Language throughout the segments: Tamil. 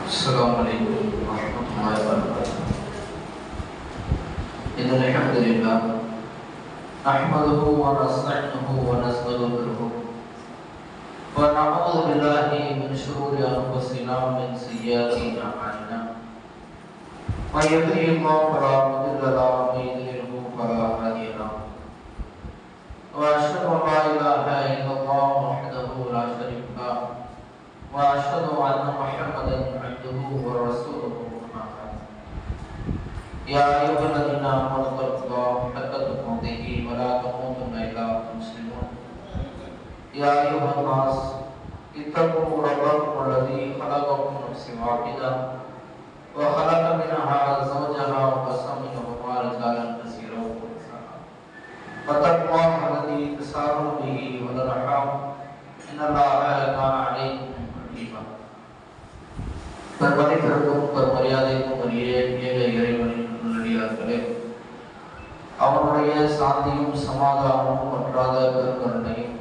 السلام عليكم ورحمة الله وبركاته. إن الحمد لله نحمده ونستعينه ونستغفره ونعوذ بالله من شرور أنفسنا ومن سيئات أعمالنا. من يهده الله فلا مضل له ومن يضلل فلا هادي له. وأشهد أن لا إله إلا الله وحده لا شريك له وأشهد أن محمدا عبده ورسوله. أما بعد يا أيها الذين آمنوا اتقوا الله حق تقاته ولا تموتن إلا وأنتم مسلمون. يا أيها الناس اتقوا ربكم الذي خلقكم من نفس واحدة وخلق منها زوجها وبث منهما رجالا كثيرا ونساء. فاتقوا الله الذي تساءلون به والأرحام إن الله كان عليكم பெருமதிப்பிற்கும் பெருமரியாதைக்கும் உரிய ஏக இறைவனின் நல்லடியார்களே, அவனுடைய சாந்தியும் சமாதானமும் பற்றாத பெருங்கருணையும்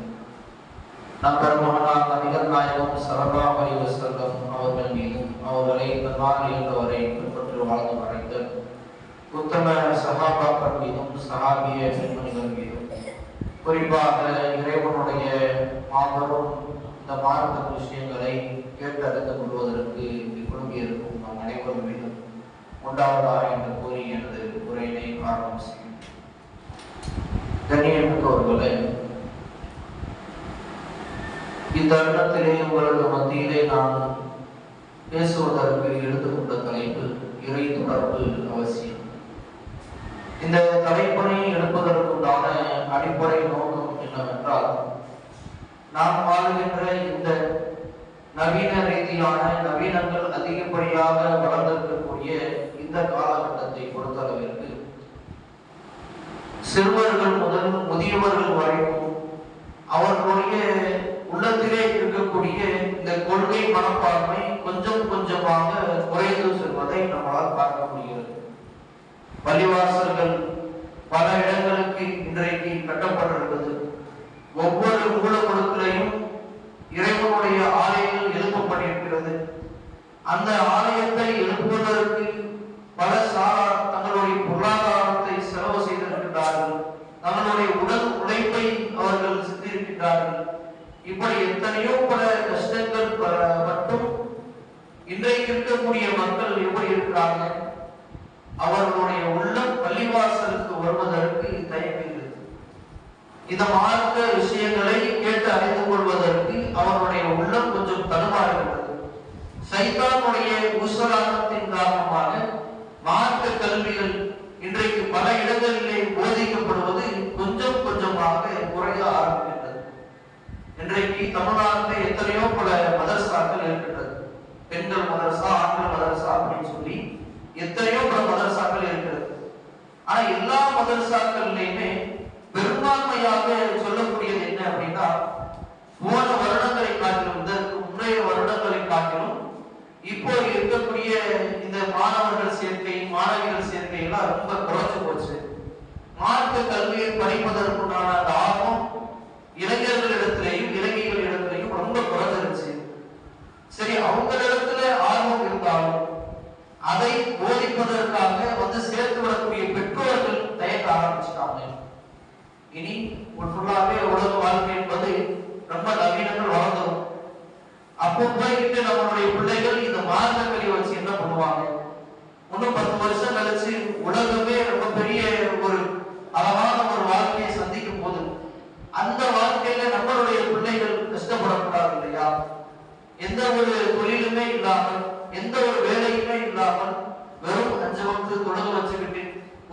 நம் பெருமகனார் நபிகள் நாயகம் ஸல்லல்லாஹு அலைஹி வஸல்லம் அவர்கள் மீதும் அவர்களை தன்னால் இயன்றவரை பின்பற்றி வாழ்ந்து மறைந்த உத்தம சஹாபாக்கள் மீதும் சஹாபிய பெண்மணிகள் மீதும் குறிப்பாக இறைவனுடைய மாபெரும் இந்த மார்க்க விஷயங்களை கேட்டு அறிந்து கொள்வதற்கு இருக்கும் நம் அனைவரும் மீதும் உண்டாவதாக என்று கூறி எனது உரையினை ஆரம்பம் செய்யும். கண்ணியமிக்கவர்களே, இந்த இடத்திலே உங்களது மத்தியிலே நான் பேசுவதற்கு எடுத்துக்கொண்ட தலைப்பு இறை தொடர்பு அவசியம். இந்த தலைப்பினை எடுப்பதற்குண்டான அடிப்படை நோக்கம் என்னவென்றால், நாம் வாழ்கின்ற இந்த நவீன ரீதியான நவீனங்கள் அதிகப்படியாக வளர்ந்திருக்கக்கூடிய இந்த காலகட்டத்தை பொறுத்தளவிற்கு சிறுவர்கள் முதல் முதியவர்கள் வரைக்கும் அவர்களுடைய உள்ளத்திலே இருக்கக்கூடிய இந்த கொள்கை மனப்பான்மை கொஞ்சம் கொஞ்சமாக குறைந்து செல்வதை நம்மளால் பார்க்க முடிகிறது. பள்ளிவாசல்கள் பல இடங்களுக்கு இன்றைக்கு கட்டப்பட்டிருக்கிறது. ஒவ்வொரு மூலப்பொருட்களையும் இறைவனுடைய ஆலயங்கள் எழுப்பப்பட்டிருக்கிறது. அந்த ஆலயத்தை எழுப்புவதற்கு பல சாரார் தங்களுடைய பொருளாதாரத்தை செலவு செய்திருக்கிறார்கள், தங்களுடைய உடல் உழைப்பை அவர்கள் சிந்திருக்கிறார்கள். இப்படி எத்தனையோ பல கஷ்டங்கள் மட்டும் இன்றைக்கு இருக்கக்கூடிய மக்கள் எப்படி இருக்கிறாங்க, அவர்களுடைய உள்ளம் பள்ளிவாசலுக்கு வருவதற்கு தயங்குகிறது. இந்த மார்க்க விஷயங்களை கேட்டு அறிந்து கொள்வதற்கு அவருடைய உள்ளம் கொஞ்சம் தடுமாறுகிறது. சைத்தானுடைய உசலாட்டத்தின் காரணமாக மார்க்க கல்விகள் இன்றைக்கு பல இடங்களிலே போதிக்கப்படுவது கொஞ்சம் கொஞ்சமாக குறைய ஆரம்பிக்கின்றது. இன்றைக்கு தமிழ்நாட்டில் எத்தனையோ பல மதரசாக்கள் இருக்கின்றது. பெண்கள் மதரசா, ஆண்கள் மதரசா அப்படின்னு சொல்லி எத்தனையோ பல மதரசாக்கள் இருக்கிறது. ஆனா எல்லா மதரசாக்கள்லையுமே பெரும்பான்மையாக சொல்லக்கூடியது என்ன அப்படின்னா, போன வருடங்களை காட்டிலும், இதற்கு முந்தைய வருடங்களை காட்டிலும் இப்போ இருக்கக்கூடிய இந்த மாணவர்கள் சேர்க்கை, மாணவிகள் சேர்க்கை எல்லாம் ரொம்ப குறைச்சு போச்சு. மார்க்க கல்வியை படிப்பதற்குண்டான ஆர்வம் இளைஞர்களிடத்திலேயும் இளைஞர்களிடத்திலேயும் ரொம்ப குறைஞ்சிருச்சு. சரி, அவங்களிடத்துல ஆர்வம் இருந்தாலும் அதை போதிப்பதற்காக வந்து சேர்த்து விடக்கூடிய பெற்றோர்கள் தயக்க ஆரம்பிச்சுட்டாங்க. இனி ஃபுல்லாவே உலக வாழ்க்கை என்பது ரொம்ப நவீனங்கள் வளர்ந்துடும். அப்போ போய்கிட்டு நம்மளுடைய பிள்ளைகள் இந்த மார்க்க கல்வி வச்சு என்ன பண்ணுவாங்க, இன்னும் 10 வருஷம் கழிச்சு உலகமே ரொம்ப பெரிய ஒரு அழகான ஒரு வாழ்க்கையை சந்திக்கும் போது அந்த வாழ்க்கையில நம்மளுடைய பிள்ளைகள் கஷ்டப்படக்கூடாது இல்லையா? எந்த ஒரு தொழிலுமே இல்லாமல், எந்த ஒரு வேலையுமே இல்லாமல், வெறும் 5 வக்து தொழுக வச்சுக்கிட்டு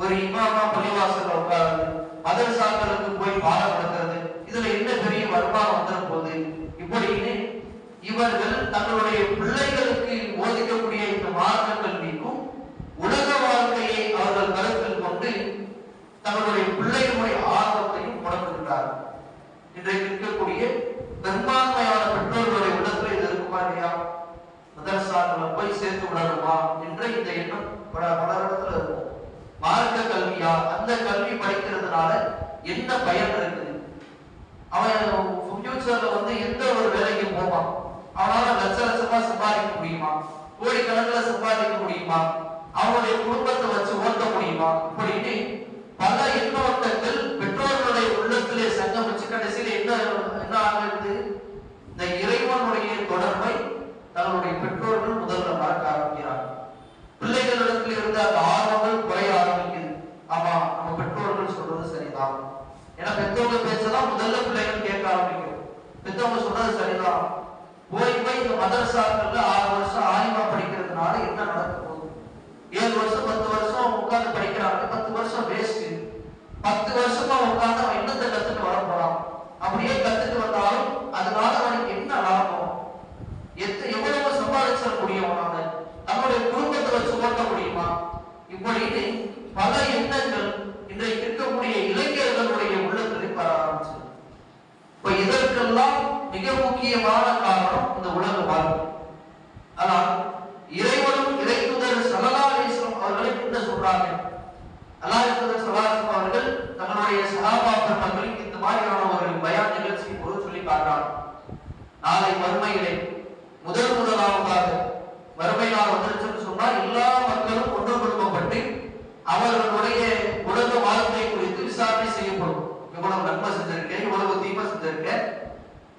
ஒரு இமாமா பள்ளிவாசல் உட்காருது, மதரசாக்களுக்கு போய் பாடம் நடக்கிறது, இதுல என்ன பெரிய வருமானம் வந்துட போகுது இப்படின்னு இவர்கள் தங்களுடைய பிள்ளைகளுக்கு போதிக்கக்கூடிய இந்த மார்க்க கல்விக்கும் உலக வாழ்க்கையை அவர்கள் கருத்தில் கொண்டு தங்களுடைய பிள்ளைகளுடைய ஆர்வத்தையும் முடக்குகின்றார்கள். இன்றைக்கு இருக்கக்கூடிய பெரும்பான்மையான பெற்றோர்களுடைய உள்ளத்துல இது இருக்குமா இல்லையா? மதரசாக்களை போய் சேர்த்து விடணுமா என்ற இந்த எண்ணம் பல இடத்துல இருக்கும். மார்க்க கல்வியா, அந்த கல்வி படிக்கிறதுனால என்ன பயன் இருக்குது? அவன் ஃபியூச்சர்ல வந்து எந்த ஒரு வேலைக்கு போவான், அவனால லட்ச லட்சமா சம்பாதிக்க முடியுமா? கோடிக்கணக்கில் சம்பாதிக்க முடியுமா, அவனுடைய குடும்பத்தை வச்சு ஓட்ட முடியுமா, அப்படின்னு பல எண்ணோட்டங்கள் பெற்றோர்களுடைய உள்ளத்திலே சங்கமிச்சு கடைசியில் என்ன ஆகுது? இந்த இறைவனுடைய தொடர்பை தங்களுடைய பெற்றோர்கள் முதல்ல மறக்க ஆரம்பிக்கிறாங்க. பிள்ளைகளிடத்தில் இருந்த அந்த ஆர்வங்கள் குறைய ஆரம்பிக்குது. ஆமா, நம்ம பெற்றோர்கள் சொல்றது சரிதான், ஏன்னா பெற்றோங்க பேச்சதான் முதல்ல பிள்ளைகள் கேட்க ஆரம்பிக்கும். பெற்றவங்க சொல்றது சரிதான், போய் இந்த மதரசாக்கள்ல 6 வருஷம் ஆலிமா படிக்கிறதுனால என்ன நடக்க போகுது? 7 வருஷம் 10 வருஷம் உட்கார்ந்து படிக்கிறாங்க, 10 வருஷம் வேஸ்ட். 10 வருஷமா உட்கார்ந்து அவன் என்னத்தை கத்துட்டு வர போறான்? அப்படியே கத்துட்டு வந்தாலும் அதனால அவனுக்கு என்ன லாபம்? எவ்வளவு சம்பாதிச்சிட முடியும்? அவனால நம்முடைய குடும்பத்தை வச்சு ஓட்ட முடியுமா? இப்படின்னு பல எண்ணங்கள் இன்றைக்கு இருக்கக்கூடிய இளைஞர்களுடைய உள்ளத்திலே வர ஆரம்பிச்சு. இப்ப இதற்கெல்லாம் மிக முக்கியமான காரணம் இந்த உலக வாழ்க்கை. ஆனால் இறைவனும் இறைத்துதர் ஸல்லல்லாஹு அலைஹி வஸல்லம் அவர்களை என்ன சொல்றாங்க? அல்லாஹ்வின் தூதர் ஸல்லல்லாஹு அலைஹி வஸல்லம் அவர்கள் தங்களுடைய சஹாபா பெருமக்களுக்கு இந்த மாதிரியான ஒரு பயான் நிகழ்ச்சி ஒரு சொல்லி காட்டுறாங்க. நாளை மறுமையிலே முதலாவதாக மறுமை நாள் வந்துருச்சுன்னு சொன்னா எல்லா மக்களும் ஒன்று குடும்பப்பட்டு அவர்களுடைய உலக வாழ்க்கை குறித்து விசாரணை செய்யப்படும். இவ்வளவு நன்மை செஞ்சிருக்கேன், இவ்வளவு தீமை செஞ்சிருக்கேன்,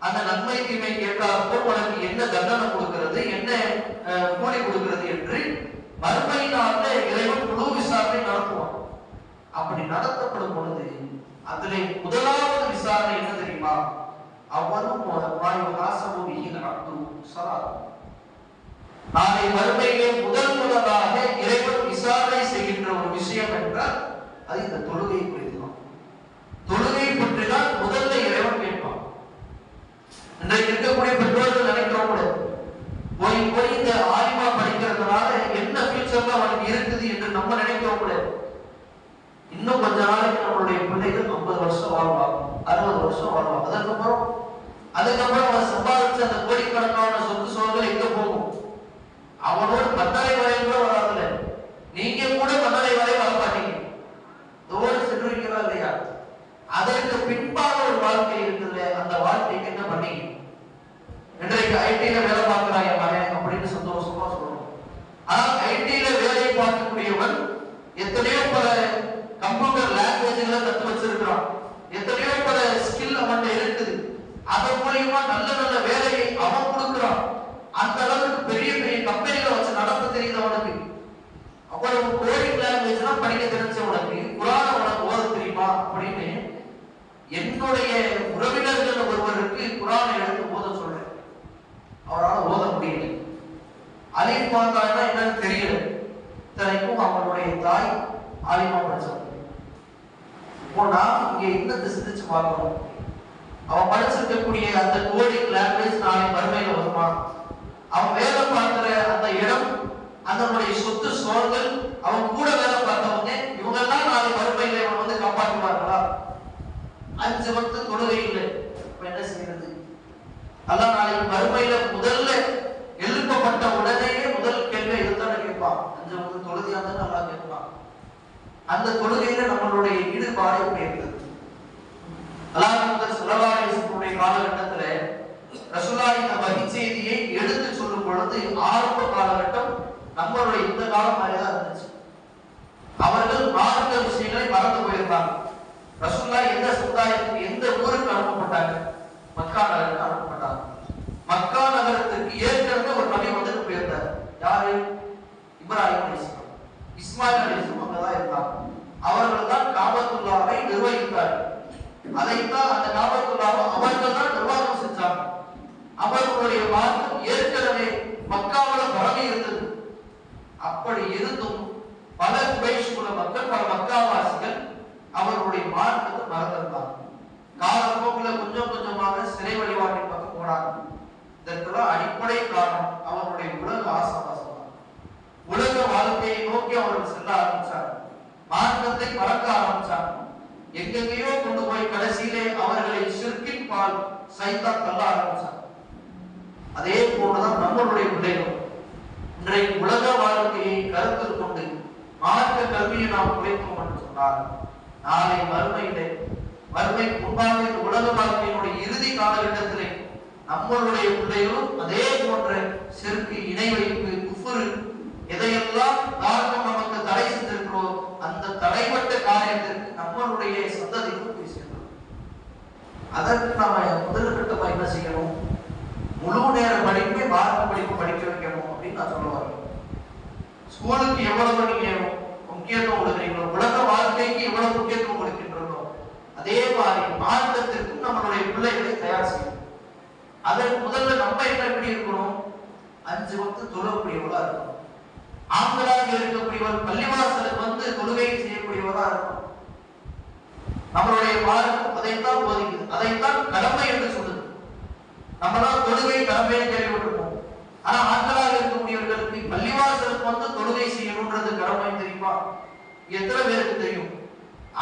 அந்த நன்மை தீமை கேட்டாப்போ உனக்கு என்ன தண்டனை கொடுக்கிறது, என்ன கூலி கொடுக்கிறது என்று மறுமை நாள்ல இறைவன் முழு விசாரணை நடத்துவான். அப்படி நடத்தப்படும் பொழுது அதிலே முதலாவது விசாரணை என்ன தெரியுமா? அவனும் நாளை மறுமையிலே முதலாக இறைவன் விசாரணை செய்கின்ற ஒரு விஷயம் என்றால் அது இந்த தொழுகை குறித்துதான். தொழுகை பற்றிதான் முதல்ல இறைவன் கேட்பான். இன்றைக்கு இருக்கக்கூடிய பெற்றோர்கள் நினைக்கிறோம் கூட போய் இந்த ஆலிமா படிக்கிறதுனால என்ன ஃபியூச்சர்ல அவனுக்கு இருக்குது என்று நம்ம நினைக்கிறோம் கூட. இன்னும் கொஞ்ச நாளைக்கு நம்மளுடைய பிள்ளைகள் 50 வருஷம் வாழ்வாங்க, 60 வருஷம் வாழ்வாங்க. அதுக்கப்புறம் அவன் சம்பாதிச்ச அந்த கோடிக்கணக்கான சொத்து சோழர்கள் எங்க போகும்? அவனோட மன்னரை வரை கூட வராதுல, நீங்க கூட மன்னரை வரை வர மாட்டீங்க, தோடு சென்றுவீங்களா இல்லையா? அதற்கு பின்பாக ஒரு வாழ்க்கை இருக்குதுல்ல, அந்த வாழ்க்கைக்கு என்ன பண்ணீங்க? இன்றைக்கு ஐடில வேலை பார்க்கிறான் என் மகன் அப்படின்னு சந்தோஷமா சொல்லணும். ஆனால் ஐடில வேலை பார்க்கக்கூடியவன் எத்தனையோ பல கம்ப்யூட்டர் லாங்குவேஜ்களை கத்து வச்சிருக்கிறான், எத்தனையோ பல ஸ்கில் அவன் இருக்குது, அதன் மூலியமா நல்ல நல்ல வேலையை அவன் கொடுக்கிறான். அந்த அளவுக்கு பெரிய பெரிய கம்பெனிகளை வச்சு நடத்த தெரியுதவனுக்கு, அவ்வளவு கோடிங் லாங்குவேஜ் எல்லாம் படிக்க தெரிஞ்சவனுக்கு குர்ஆனை உனக்கு ஓத தெரியுமா அப்படின்னு என்னுடைய உறவினர்கள் ஒருவருக்கு குர்ஆனை எடுத்து ஓத சொல்றேன். அவரால் ஓத முடியல, அலிஃப் பாத்தான்னா என்னன்னு தெரியல. இத்தனைக்கும் அவனுடைய தாய் ஆலிமா படிச்சவங்க. இப்போ நாம் இங்க என்னத்தை சிந்திச்சு பார்க்கணும்? அவன் படிச்சிருக்கக்கூடிய அந்த கோடிங் லாங்குவேஜ் நாளை மறுமையில வருமா? அவன் வேலை பார்க்கிற அந்த இடம், அதனுடைய சொத்து சோழர்கள், அவன் கூட வேலை பார்த்தவங்க, இவங்கெல்லாம் நாளை மறுமையில இவன் வந்து காப்பாற்றுவார்களா? 5 வக்து தொழுகை இல்லை, இப்ப என்ன செய்யறது? அல்லாஹ் நாளைக்கு மறுமையில முதல்ல எழுப்பப்பட்ட உடனேயே முதல் கேள்வி இதுதான் கேட்பான். 5 வக்து தொழுகையா தான் நல்லா கேட்பான். அந்த தொழுகையில நம்மளுடைய ஈடுபாடு எப்படி இருக்குது? அல்லாஹ்வின் தூதர் ஸல்லல்லாஹு அலைஹி வஸல்லம் காலகட்டத்துல ரசூலுல்லாஹி இந்த வஹி செய்தியை எடுத்து சொல்லும் பொழுது ஆரம்ப காலகட்டம் நம்மளுடைய இந்த காலம் மாதிரிதான் இருந்துச்சு. அவர்கள் மார்க்க விஷயங்களை மறந்து போயிருந்தாங்க. ரசூலுல்லாஹி எந்த சமுதாயத்துக்கு, எந்த ஊருக்கு அனுப்பப்பட்டாங்க? மக்கா நகருக்கு அனுப்பப்பட்டாங்க. மக்கா நகரத்திற்கு ஏற்கனவே ஒரு நபி வந்துட்டு போயிருந்தார். யாரு? இப்ராஹிம் அலைஹிஸ்ஸலாம், இஸ்மாயில் அலைஹிஸ்ஸலாம் அங்கதான் இருந்தாங்க. அவர்கள் தான் காபத்துல்லாவை நிர்வகித்தார்கள். அதைத்தான் அந்த காபத்துல்லாவை அவர்கள் தான் நிர்வாகம் செஞ்சாங்க. அவர்களுடைய மார்க்கம் ஏற்கனவே மக்காவில் பரவி இருந்தது. அப்படி இருந்தும் பல குறைஷ் குல மக்கள், பல மக்காவாசிகள் அவர்களுடைய மார்க்கத்தை மறந்திருந்தாங்க. காலப்போக்கில் கொஞ்சம் கொஞ்சமாக சிறை வழிபாட்டின் பக்கம் போனாங்க. இதற்கெல்லாம் அடிப்படை காரணம் அவர்களுடைய உலக ஆசாபாசம். உலக வாழ்க்கையை நோக்கி அவர்கள் செல்ல ஆரம்பிச்சாங்க, மார்க்கத்தை மறக்க ஆரம்பிச்சாங்க. எங்கெங்கேயோ கொண்டு போய் கடைசியிலே அவர்களை ஷிர்கின் பால் சைத்தான் தள்ள ஆரம்பிச்சாங்க. அதே போலதான் நம்மளுடைய பிள்ளைகள் இன்றைக்கு உலக வாழ்க்கையை கருத்தில் கொண்டு மார்க்க கல்வியை நாம் குறைத்தோம் என்று சொன்னார், நாளை மறுமைக்கு முன்பாக இந்த உலக வாழ்க்கையினுடைய இறுதி காலகட்டத்திலே நம்மளுடைய பிள்ளைகளும் அதே போன்ற ஷிர்க், இணை வைப்பு, குஃப்ர், எதையெல்லாம் மார்க்கம் நமக்கு தடை செஞ்சிருக்கிறோம் அந்த தடைப்பட்ட காரியத்திற்கு நம்மளுடைய சந்ததிக்கு போய் சேர்ந்தோம். அதற்கு நாம முதல் கட்டமா என்ன செய்யணும்? முழு நேர படிப்பை மார்க்க படிப்பு படிக்க வைக்கணும் அப்படின்னு நான் சொல்ல வரேன். ஸ்கூலுக்கு எவ்வளவு நீங்க முக்கியத்துவம் கொடுக்குறீங்களோ, உலக வாழ்க்கைக்கு எவ்வளவு முக்கியத்துவம் கொடுக்கின்றனோ, அதே மாதிரி மார்க்கத்திற்கும் நம்மளுடைய பிள்ளைகளை தயார் செய்யணும். அதற்கு முதல்ல நம்ம என்ன எப்படி இருக்கணும்? 5 வக்து தொழக்கூடியவளா இருக்கணும். ஆண்களாக இருக்கக்கூடியவர் பள்ளிவாசலுக்கு தொழுகை செய்யக்கூடியவரா இருக்கணும். நம்மளுடைய மார்க்கம் அதைத்தான் போதிக்குது, அதைத்தான் கடமை என்று சொல்லுது. நம்மளாம் தொழுகை கடமையை கேள்விப்பட்டிருப்போம். ஆனா ஆண்களாக இருக்கக்கூடியவர்களுக்கு பள்ளிவாசலுக்கு தொழுகை செய்யணும்ன்றது கடமை தெரியுமா? எத்தனை பேருக்கு தெரியும்?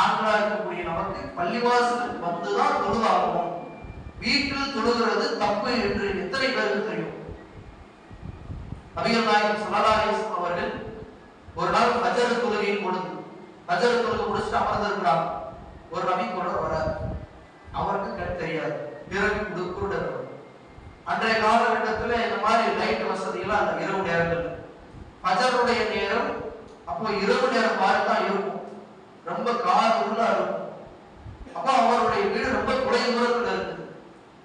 ஆண்களாக இருக்கக்கூடிய நமக்கு பள்ளிவாசலுக்கு வந்துதான் தொழுதாகணும், வீட்டில் தொழுகிறது தப்பு என்று எத்தனை பேருக்கு தெரியும்? நபிகள் நாயகம் ஸல்லல்லாஹு அலைஹி வஸல்லம் அவர்கள் ஒரு நாள் ஃபஜ்ர் தொழுகை பொழுது ஃபஜ்ர் தொழுகை முடிச்சுட்டு அமர்ந்திருக்கிறார். ஒரு நபி கூட வரார். அவருக்கு கண் தெரியாது, பிறகு குருடர். அன்றைய காலகட்டத்தில் இந்த மாதிரி லைட் வசதி எல்லாம் அந்த இரவு நேரங்கள், ஃபஜ்ருடைய நேரம், அப்போ இரவு நேரம் மாதிரி தான் இருக்கும், ரொம்ப கார் உள்ள இருக்கும். அப்போ அவருடைய வீடு ரொம்ப தொலை தூரத்தில் இருக்குது.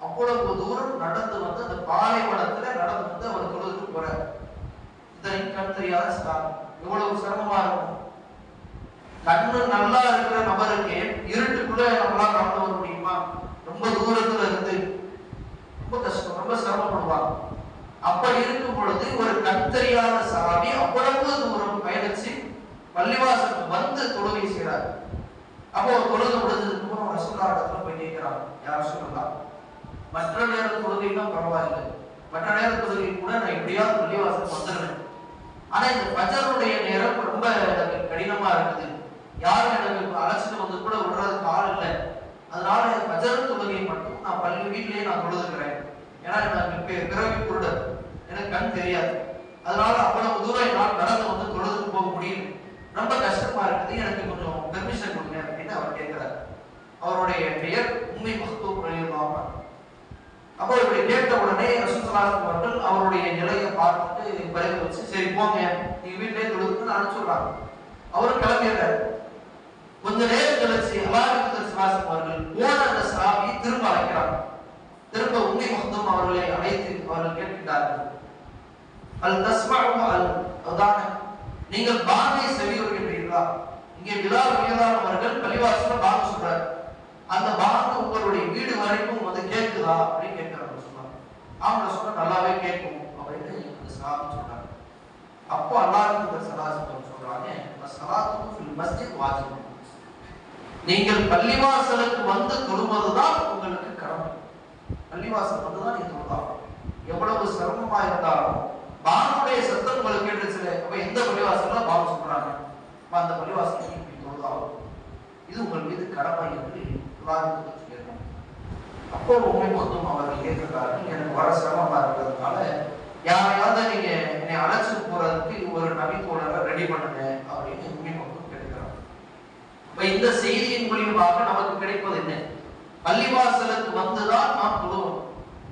அவ்வளவு தூரம் நடந்து அந்த பாலைவனத்துல நடந்து அவர் தொழுதுக்கு போறார். இதனை கண் தெரியாத ஸ்தானம் எவ்வளவு சிரமமா இருக்கும். கண்ணு நல்லா இருக்கிற நபருக்கு இருட்டுக்குள்ள நம்மளால நடந்து வர முடியுமா? ரொம்ப தூரத்துல இருந்து ரொம்ப கஷ்டம், ரொம்ப சிரமப்படுவாங்க. அப்படி இருக்கும் பொழுது ஒரு கண் தெரியாத சஹாபி அவ்வளவு தூரம் பயணிச்சு பள்ளிவாசலுக்கு தொழுகை செய்யறார். அப்போ தொழுகை முடிஞ்சதுக்கு அப்புறம் ரசூலுல்லாஹ் இடத்துல போய் கேட்கிறாங்க, யார் ரசூலுல்லாஹ், மற்ற நேர தொழுகைன்னா பரவாயில்லை, மற்ற நேர தொழுகை கூட நான் எப்படியாவது பள்ளிவாசலுக்கு வந்துடுறேன். ஆனா இந்த ஃபஜ்ருடைய நேரம் ரொம்ப எனக்கு கடினமா இருக்குது, யாரும் எனக்கு அழைச்சிட்டு கூட விடுறதுக்கு ஆள் இல்லை. அதனால ஃபஜ்ர் தொழுகை மட்டும் நான் வீட்டிலேயே நான் தொழுதுக்கிறேன். ஏன்னா எனக்கு பிறவி குருடர், எனக்கு கண் தெரியாது. அதனால அவ்வளவு தூரம் என்னால் நடந்து தொழுதுக்கு போக முடியும், ரொம்ப கஷ்டமா இருக்குது, எனக்கு கொஞ்சம் பெர்மிஷன் கொடுங்க அப்படின்னு அவர் கேட்கிறார். அவருடைய பெயர் உம்மி மக்தூம் ரலியல்லாஹு அன்ஹா. அப்போ இப்படி கேட்ட உடனே ரசூல் ஸல்லல்லாஹு அலைஹி வஸல்லம் அவருடைய நிலையை பார்த்துட்டு பரிந்து வச்சு, சரி போங்க நீங்க வீட்டிலேயே தொழுதுன்னு அனுப்பிச்சுடுறாங்க. அவரும் கிளம்பிடுறாரு. கொஞ்ச நேரம் கழிச்சு அல்லாஹ்வின் தூதர் அவர்கள் போன அந்த சஹாபி திரும்ப அழைக்கிறாங்க. திரும்ப உம்மி மக்தூம் அவர்களை அழைத்து அவர்கள் கேட்கிறார்கள், அல் தஸ்மஉ அல் அதான, நீங்கள் பாங்கை செவியுறுகின்றீர்களா? இங்கே பிலால் ரலியல்லாஹு அவர்கள் பள்ளிவாசல்ல பாங்கு சொல்றார், அந்த பாங்கு உங்களுடைய வீடு வரைக்கும் கேட்குதா அப்படின்னு கேட்கிறாங்க. சொன்னாங்க, அவங்க சொன்னா நல்லாவே கேட்கும் அப்படின்னு அந்த சஹாபி சொன்னாங்க. அப்போ அல்லாஹ்வின் தூதர் ஸல்லல்லாஹு அலைஹி வஸல்லம் சொல்றாங்க, ஸலாத்து ஃபில் மஸ்ஜித் வாஜிப், நீங்கள் பள்ளிவாசலுக்கு தொழுவதுதான் உங்களுக்கு கடமை. பள்ளிவாசல் தான் நீங்க தொழுதாகும். எவ்வளவு சிரமமா இருந்தாலும் பாங்குடைய சத்தம் உங்களுக்கு கேட்டுச்சுல, அப்ப எந்த பள்ளிவாசல்ல பாங்கு சொல்றாங்க, அந்த பள்ளிவாசலுக்கு நீங்க தொழுதாகும், இது உங்கள் மீது கடமை என்று அல்லாஹ்வின் தூதர் சொல்லியிருக்காங்க. அப்போ உம்மை மக்தூம் அவர்கள் கேட்கிறார்கள், எனக்கு வர சிரமமா இருக்கிறதுனால யாரையாவது நீங்க என்னை அழைச்சிட்டு போறதுக்கு ஒரு நபி தோழரை ரெடி பண்ணுங்க அப்படின்னு உம்மை மக்தூம் கேட்கிறாங்க. இப்ப இந்த செய்தியின் மூலியமாக நமக்கு கிடைப்பது என்ன? பள்ளிவாசலுக்கு வந்துதான் நாம் தொழுவோம்.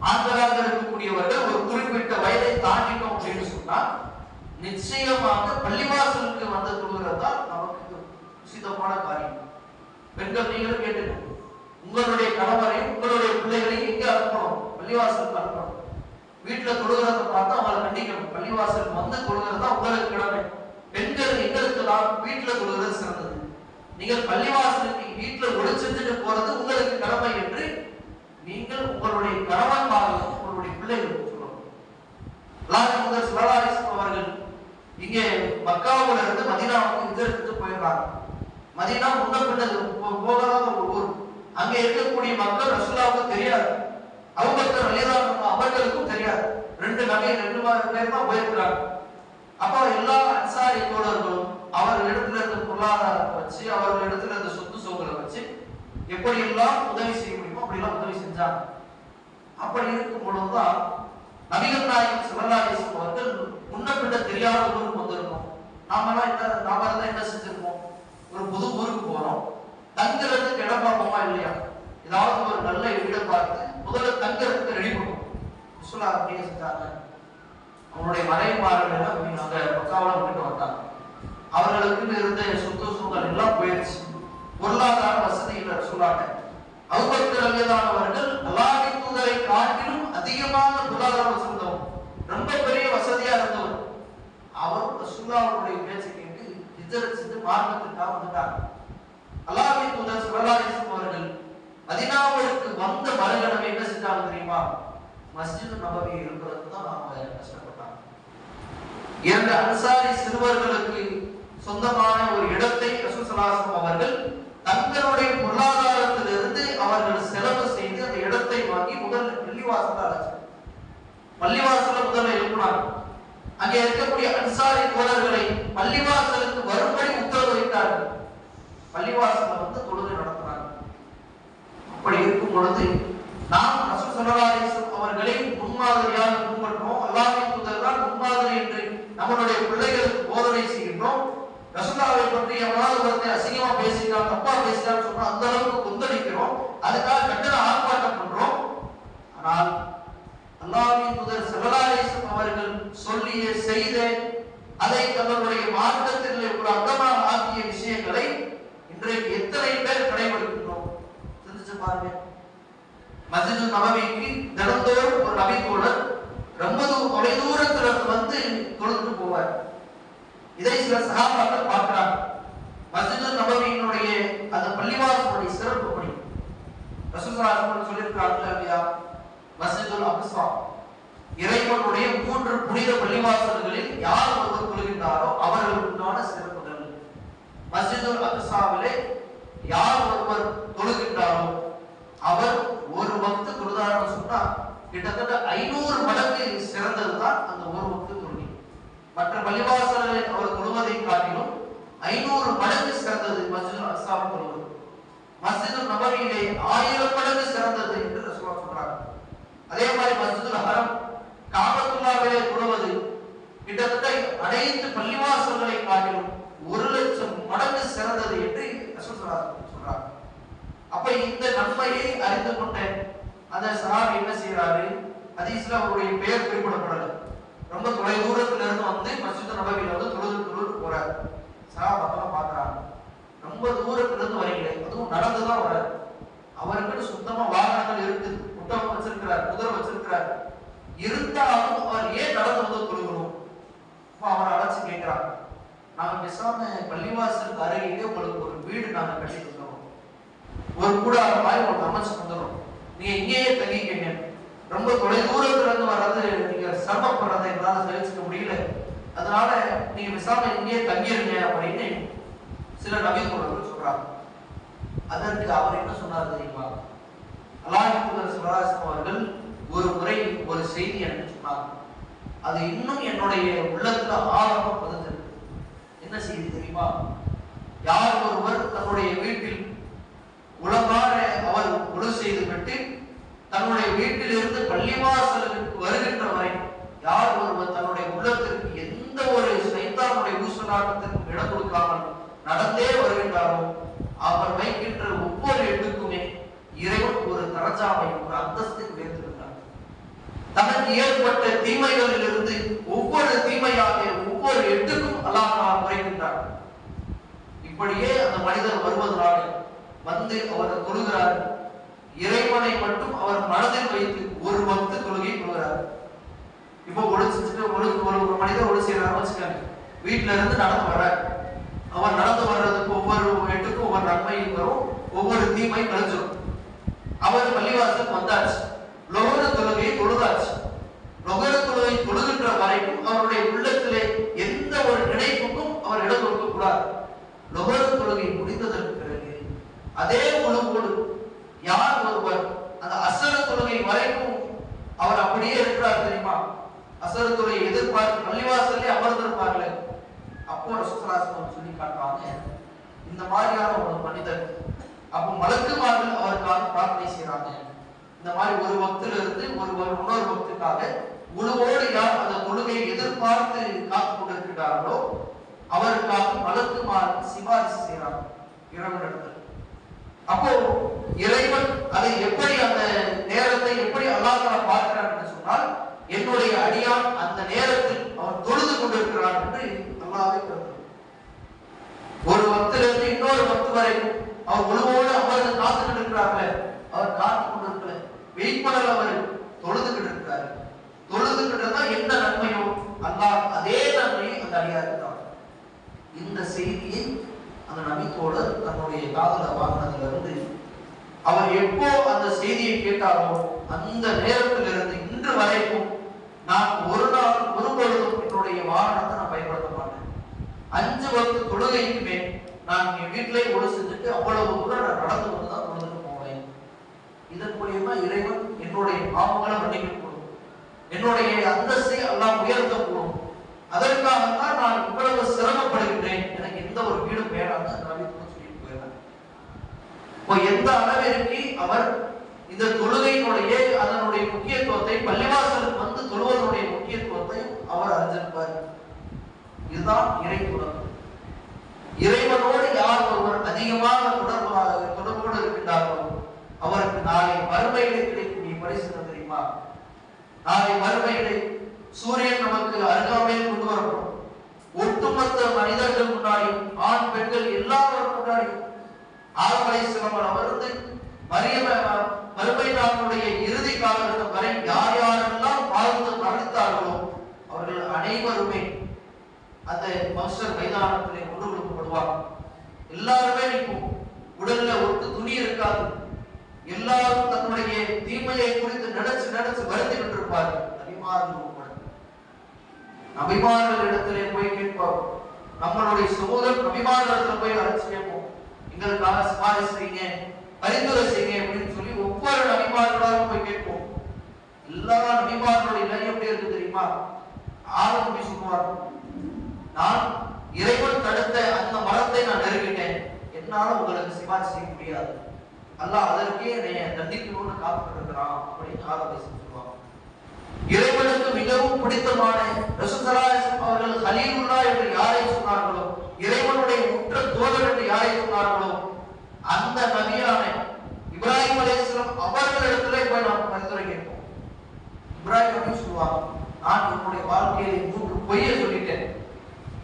ஆண்களாக இருக்கக்கூடியவர்கள் ஒரு குறிப்பிட்ட வயதை தாண்டிட்டோம் அப்படின்னு சொன்னா நிச்சயமாக பள்ளிவாசலுக்கு தொழுகிறது தான் நமக்கு உசிதமான காரியம். பெண்கள் நீங்களும் கேட்டுக்கணும், உங்களுடைய கணவரையும் உங்களுடைய பிள்ளைகளையும் எங்க அனுப்பணும்? பள்ளிவாசலுக்கு அனுப்பணும். வீட்டுல தொழுகிறத பார்த்தா அவங்களை கண்டிக்கணும், பள்ளிவாசலுக்கு தொழுகிறது தான் உங்களுக்கு கடமை. பெண்கள் எங்களுக்கு தான் வீட்டுல தொழுகிறது சிறந்தது, நீங்கள் பள்ளிவாசலுக்கு வீட்டுல ஒளிச்செஞ்சுட்டு போறது உங்களுக்கு கடமை என்று நீங்கள் உங்களுடைய கணவன்மார்களும் உங்களுடைய பிள்ளைகளுக்கும் சொல்லணும். அல்லாஹ்வின் தூதர் ஸல்லல்லாஹு அலைஹி வஸல்லம் அவர்கள் இங்கே மக்காவுல இருந்து மதீனாவுக்கு ஹிஜ்ரத் போயிடுறாங்க. மதீனா முன்ன பின்னது போகாத ஒரு ஊர். அங்க இருக்கக்கூடிய மக்கள் ரசூலுல்லாஹ்வுக்கு தெரியாது, அபூபக்கர் ரலியல்லாஹு அன்ஹு அவர்களுக்கும் தெரியாது. ரெண்டு பேர் தான் போயிருக்கிறாங்க. அப்போ எல்லா அன்சாரி தோழர்களும் அவர்களிடத்துல இருந்த பொருளாதாரத்தை வச்சு, அவர்களிடத்துல இருந்த சொத்து சோகளை வச்சு எப்படி எல்லாம் உதவி செய்ய முடியுமோ அப்படி எல்லாம் உதவி செஞ்சாங்க. அப்படி இருக்கும் பொழுதுதான் நபிகள் நாயகம் ஸல்லல்லாஹு அலைஹி வஸல்லம் அவர்கள் முன்ன பின்ன தெரியாத ஊருக்கு வந்திருக்கோம். நாம என்ன செஞ்சிருப்போம்? ஒரு புது ஊருக்கு போறோம், தங்குறதுக்கு இடம் பார்ப்போமா இல்லையா? ஏதாவது ஒரு நல்ல வீடை பார்த்து முதல்ல தங்குறதுக்கு ரெடி பண்ணுவோம். ரசூலுல்லாஹ் அப்படியே செஞ்சாங்க. அவனுடைய மறைமாறுகள் போயிடுச்சு. பொருளாதார வசதி இல்லை சொல்லாங்க. அபூபக்கர் ரலியல்லாஹு அவர்கள் அல்லாஹ்வின் தூதரை காட்டிலும் அதிகமான பொருளாதார வசந்தவர், ரொம்ப பெரிய வசதியா இருந்தவர். அவர் ரசூலுல்லாஹ்வுடைய பேச்சை கேட்டு ஹிஜ்ரத் செஞ்சு மார்க்கத்துக்காக வந்துட்டாங்க. அல்லாஹ்வின் தூதர் ஸல்லல்லாஹு அலைஹி வஸல்லம் அவர்கள் மதீனாவுக்கு வந்த மறுகணமே என்ன செஞ்சாங்க தெரியுமா? மஸ்ஜித் நபவி இருக்கிறதுக்கு தான் அவங்க கஷ்டப்பட்டாங்க. இரண்டு அன்சாரி சிறுவர்களுக்கு சொந்தமான ஒரு இடத்தை ரசூல் ஸல்லல்லாஹு அலைஹி வஸல்லம் அவர்கள் தங்களுடைய பொருளாதாரத்திலிருந்து அவர்கள் செலவு செய்து அந்த இடத்தை வாங்கி முதல் பள்ளிவாசல அழைச்சார். பள்ளிவாசல முதல்ல எழுப்பினார். அங்கே இருக்கக்கூடிய அன்சாரி தோழர்களை பள்ளிவாசலுக்கு வரும்படி உத்தரவிட்டார்கள். பள்ளிவாசல தொழுகை நடத்தினார். அப்படி இருக்கும் பொழுது நாம் ரசூல் ஸல்லல்லாஹு அலைஹி வஸல்லம் அவர்களை முன்மாதிரியாக பின்பற்றோம். அல்லாஹ்வின் தூதர் தான் முன்மாதிரி என்று நம்மளுடைய பிள்ளைகளுக்கு போதனை செய்கின்றோம். ரசூலுல்லாஹை பற்றி எவனாவது ஒருத்தர் அசிங்கமா பேசினான், தப்பா பேசினான்னு சொன்னா அந்த அளவுக்கு கொந்தளிக்கிறோம். அதுக்காக கண்டன ஆர்ப்பாட்டம் பண்றோம். ஆனால் அல்லாஹ்வின் தூதர் ஸல்லல்லாஹு அலைஹி வஸல்லம் அவர்கள் சொல்லிய செய்த அதை தங்களுடைய மார்க்கத்தில் ஒரு அங்கமாக ஆக்கிய விஷயங்களை இன்றைக்கு எத்தனை பேர் கடைபிடிக்கின்றோம் சிந்திச்சு பாருங்க. மஸ்ஜித் நபவிக்கு தினந்தோறும் ஒரு நபி தோழர் ரொம்ப தொலைதூரத்துல வந்து தொழுது போவார். இதை சில சஹாபாக்கள் பார்க்கிறாங்க. மஸ்ஜித் நபவியினுடைய அந்த பள்ளிவாசலுடைய சிறப்பு படி ரசூல் ஸல்லல்லாஹு அலைஹி வஸல்லம் சொல்லியிருக்கிறாங்க இல்லையா? மஸ்ஜிதுல் அக்ஸா இறைவனுடைய 3 புனித பள்ளிவாசல்களில் யார் ஒருவர் தொழுகின்றாரோ அவர்களுக்கு உண்டான சிறப்புகள். மஸ்ஜிதுல் அக்ஸாவிலே யார் ஒருவர் தொழுகின்றாரோ அவர் ஒரு வக்து தொழுதார்னு சொன்னா கிட்டத்தட்ட 500 மடங்கு சிறந்ததுதான் அந்த ஒரு வக்து தொழுகை. மற்ற பள்ளிவாசல்களில் அவர் தொழுவதை காட்டிலும் 500 மடங்கு சிறந்தது மஸ்ஜிதுல் அக்ஸாவில் தொழுவது. மஸ்ஜிதுல் நபவியிலே 1000 மடங்கு சிறந்தது என்று ரசூலுல்லாஹ் சொல்றாங்க. அதே மாதிரி மஸ்ஜிதுல் ஹரம் காபத்துல்லாஹ்விலே தொழுவது கிட்டத்தட்ட அனைத்து பள்ளிவாசல்களை காட்டிலும் 1,00,000 மடங்கு சிறந்தது என்று ரசூலுல்லாஹ் சொல்றாங்க. அப்ப இந்த நன்மையை அறிந்து கொண்ட அந்த சஹாபி என்ன செய்யறாரு? ஹதீஸ்ல அவருடைய பெயர் குறிப்பிடப்படல. ரொம்ப தொலை தூரத்துல இருந்து வந்து மஸ்ஜித் நபவியில வந்து தொழுது போறாரு. சஹாபாக்கள் பார்க்கறாங்க, ரொம்ப தூரத்துல இருந்து வரீங்களே, அதுவும் நடந்துதான் வர்றாரு. அவருக்கு சுத்தமா வாகனங்கள் இருக்குது, ஒட்டகம் வச்சிருக்கிறார், குதிரை வச்சிருக்கிறார். இருந்தாலும் அவர் ஏன் நடந்து வந்து தொழுகணும்? அவரை அழைச்சு கேட்கிறாங்க, நாங்க பேசாம பள்ளிவாசலுக்கு அருகிலே உங்களுக்கு ஒரு வீடு நாங்க கட்டி தந்துடுறோம், ஒரு கூடார மாதிரி உங்களுக்கு அமைச்சு தந்துடுறோம், நீங்க இங்கேயே தங்கிக்கங்க. ரொம்ப தொலை தூரத்துல இருந்து வர்றது நீங்க சிரமப்படுறதை எங்களால சகிச்சுக்க முடியல, அதனால நீங்க பேசாம இங்கேயே தங்கிருங்க அப்படின்னு சில நபி தோழர்கள் சொல்றாங்க. அதற்கு அவர் என்ன சொன்னார் தெரியுமா? அல்லாஹ்வின் தூதர் ஸல்லல்லாஹு அலைஹி வஸல்லம் அவர்கள் ஒரு முறை ஒரு செய்தி எனக்கு சொன்னாங்க. அது இன்னும் என்னுடைய உள்ளத்துல ஆழமா பதிஞ்சிருக்கு. என்ன செய்தி தெரியுமா? யார் ஒருவர் தன்னுடைய வீட்டில் உலகார அவர் ஒழு செய்து விட்டு தன்னுடைய வீட்டில் இருந்து பள்ளிவாசலுக்கு வருகின்ற வரை யார் ஒருவர் தன்னுடைய உள்ளத்திற்கு எந்த ஒரு சைத்தானுடைய ஊசலாட்டத்திற்கும் இடம் கொடுக்காமல் நடந்தே வருகின்றாரோ அவர் வைக்கின்ற ஒவ்வொரு எட்டுக்குமே இறைவன் ஒரு தரஜாவை, ஒரு அந்தஸ்தை உயர்த்திருக்கிறார். தனக்கு ஏற்பட்ட தீமைகளில் இருந்து ஒவ்வொரு தீமையாக ஒவ்வொரு எட்டுக்கும் அல்லாஹ் குறைக்கின்றார். இப்படியே அந்த மனிதர் வருவதனால வந்து அவர் தொழுகிறார். இறைவனை மட்டும் அவர் மனதில் வைத்து ஒரு வக்து தொழுகை தொழுகிறார். இப்போ ஒழிச்சுட்டு ஒரு மனிதர் ஒழு செய்யறாரு வச்சுக்காங்க, வீட்டுல இருந்து நடந்து வர்ற, அவர் நடந்து வர்றதுக்கு ஒவ்வொரு எட்டுக்கும் ஒவ்வொரு நன்மையும் வரும், ஒவ்வொரு தீமை கழிஞ்சிடும். அவர் பள்ளிவாசலுக்கு வந்தாச்சு, லொகர தொழுகையை தொழுதாச்சு. லொகர தொழுகை தொழுகின்ற வரைக்கும் அவருடைய உள்ளத்திலே எந்த ஒரு நினைப்புக்கும் அவர் இடம் கொடுக்க கூடாது. லொகர தொழுகை முடிந்ததற்கு பிறகு அதே ஒழுங்கோடு யார் ஒருவர் அந்த அசர தொழுகை வரைக்கும் அவர் அப்படியே இருக்கிறார் தெரியுமா? அசர தொழுகை எதிர்பார்த்து பள்ளிவாசலே அமர்ந்திருப்பார்களே, அப்போ ரசூலுல்லாஹ் சொல்லி காட்டுவாங்க, இந்த மாதிரியான ஒரு மனிதர் அப்போ மலக்குமார்கள் அவருக்காக பிரார்த்தனை செய்யறாங்க. இந்த மாதிரி ஒரு வக்தில இருந்து இன்னொரு வக்துக்காக உழுவோடு யார் அந்த தொழுகையை எதிர்பார்த்து காத்து கொண்டிருக்கிறார்களோ அவருக்காக மலக்குமார்கள் சிபாரிசு செய்யறாங்க இறைவனிடத்தில். அப்போ இறைவன் அதை எப்படி அந்த நேரத்தை எப்படி அல்லாஹ் பார்க்கிறார் என்று சொன்னால், என்னுடைய அடியான் அந்த நேரத்தில் அவன் தொழுது கொண்டிருக்கிறான் என்று அல்லாஹ்வே கருதுகிறார். ஒரு வக்து 10 இன்னொரு 10 வரைக்கும் அவர் உழுவோடு அமர்ந்து காத்துக்கிட்டு இருக்கிறார்கள். அவர் காத்து கொண்டு இருக்கல, வெயிட் பண்ணல, அவர் தொழுதுகிட்டு இருக்கிறாரு. தொழுதுகிட்டு தான் என்ன நன்மையோ அல்லாஹ் அதே நன்மையை அந்த அடியாருக்கு தான். இந்த செய்தியை அந்த நபித்தோடு தன்னுடைய காதல வாங்கினதுல இருந்து அவர் எப்போ அந்த செய்தியை கேட்டாரோ அந்த நேரத்திலிருந்து இன்று வரைக்கும் நான் ஒரு நாள் ஒரு பொழுதும் என்னுடைய வாகனத்தை நான் பயன்படுத்த மாட்டேன். 5 வக்து தொழுகைக்குமே நான் என் வீட்டிலேயே ஒழு செஞ்சுட்டு அவ்வளவு தூரம் நான் நடந்து வந்து தான் தொழுதுட்டு போவேன். இதன் மூலியமா இறைவன் என்னுடைய பாவங்களை மன்னிக்க கூடும், என்னுடைய அந்தஸ்தை எல்லாம் உயர்த்த கூடும். அதற்காகத்தான் நான் இவ்வளவு சிரமப்படுகின்றேன், எனக்கு எந்த ஒரு வீடும் வேணாம்னு சொல்லிட்டு போயிடுறேன். இப்போ எந்த அளவிற்கு அவர் இந்த தொழுகையினுடைய அதனுடைய முக்கியத்துவத்தை, பள்ளிவாசலுக்கு வந்து தொழுவதனுடைய முக்கியத்துவத்தை அவர் அறிஞ்சிருப்பார். இதுதான் இறை தொடர்பு. இறைவனோடு யார் ஒருவர் அதிகமாக தொடர்போடு இருக்கின்றார்களோ அவருக்கு நாளை மறுமையிலே கிடைக்கக்கூடிய பரிசு தெரியுமா? நாளை மறுமையிலே சூரியன் நமக்கு அருகாமையில் கொண்டு வரப்படும். ஒட்டுமொத்த மனிதர்கள் முன்னாடியும், ஆண் பெண்கள் எல்லாரும் முன்னாடியும் ஆதம் அலைஹிஸ்ஸலாம் அவர்கள் மறுமை நாளுடைய இறுதி காலகட்டம் வரை யார் யாரெல்லாம் வாழ்ந்து மரணித்தார்களோ அவர்கள் அனைவருமே அந்த மஹ்ஷர் மைதானத்திலே கொண்டு கொடுக்கப்படுவார். எல்லாருமே நிற்போம், உடல்ல ஒட்டு துணி இருக்காது. எல்லாரும் தன்னுடைய தீமையை குறித்து நினைச்சு வருத்தி கொண்டிருப்பார்கள். நபிமார்கள் இடத்திலே போய் கேட்பார். நம்மளுடைய சகோதரர் நபிமார்களிடத்துல போய் அழைச்சு கேட்போம், எங்களுக்காக சிபாரிசு செய்யுங்க, பரிந்துரை செய்யுங்க அப்படின்னு சொல்லி ஒவ்வொரு நபிமார்களாலும் போய் கேட்போம். எல்லா நபிமார்களுடைய நிலை எப்படி இருக்கு தெரியுமா? ஆரம்பி சொல்லுவார், நான் இறைவன் தடுத்த அந்த மரத்தை நான் நெருங்கிட்டேன், என்னால உங்களுக்கு சிபாரிசு செய்ய முடியாது, அல்லாஹ் அதற்கே என்னைய தண்டிக்கணும்னு காத்துக்கிறான் அப்படின்னு ஆரம்பி சொல்லுவாங்க. இறைவனுக்கு மிகவும் பிடித்தமான ரசூலுல்லாஹி அவர்கள் கலீலுல்லாஹ் என்று யாரை சொன்னார்களோ, இறைவனுடைய உற்ற தோழர் என்று யாரை சொன்னார்களோ, அந்த நபியான இப்ராஹிம் அலைஹிஸ்ஸலாம் அவர்களிடத்திலே போய் நாம் பரிந்துரை கேட்போம். இப்ராஹிம் நபி சொல்வாங்க, நான் என்னுடைய வாழ்க்கையில 3 பொய்யை சொல்லிட்டேன்,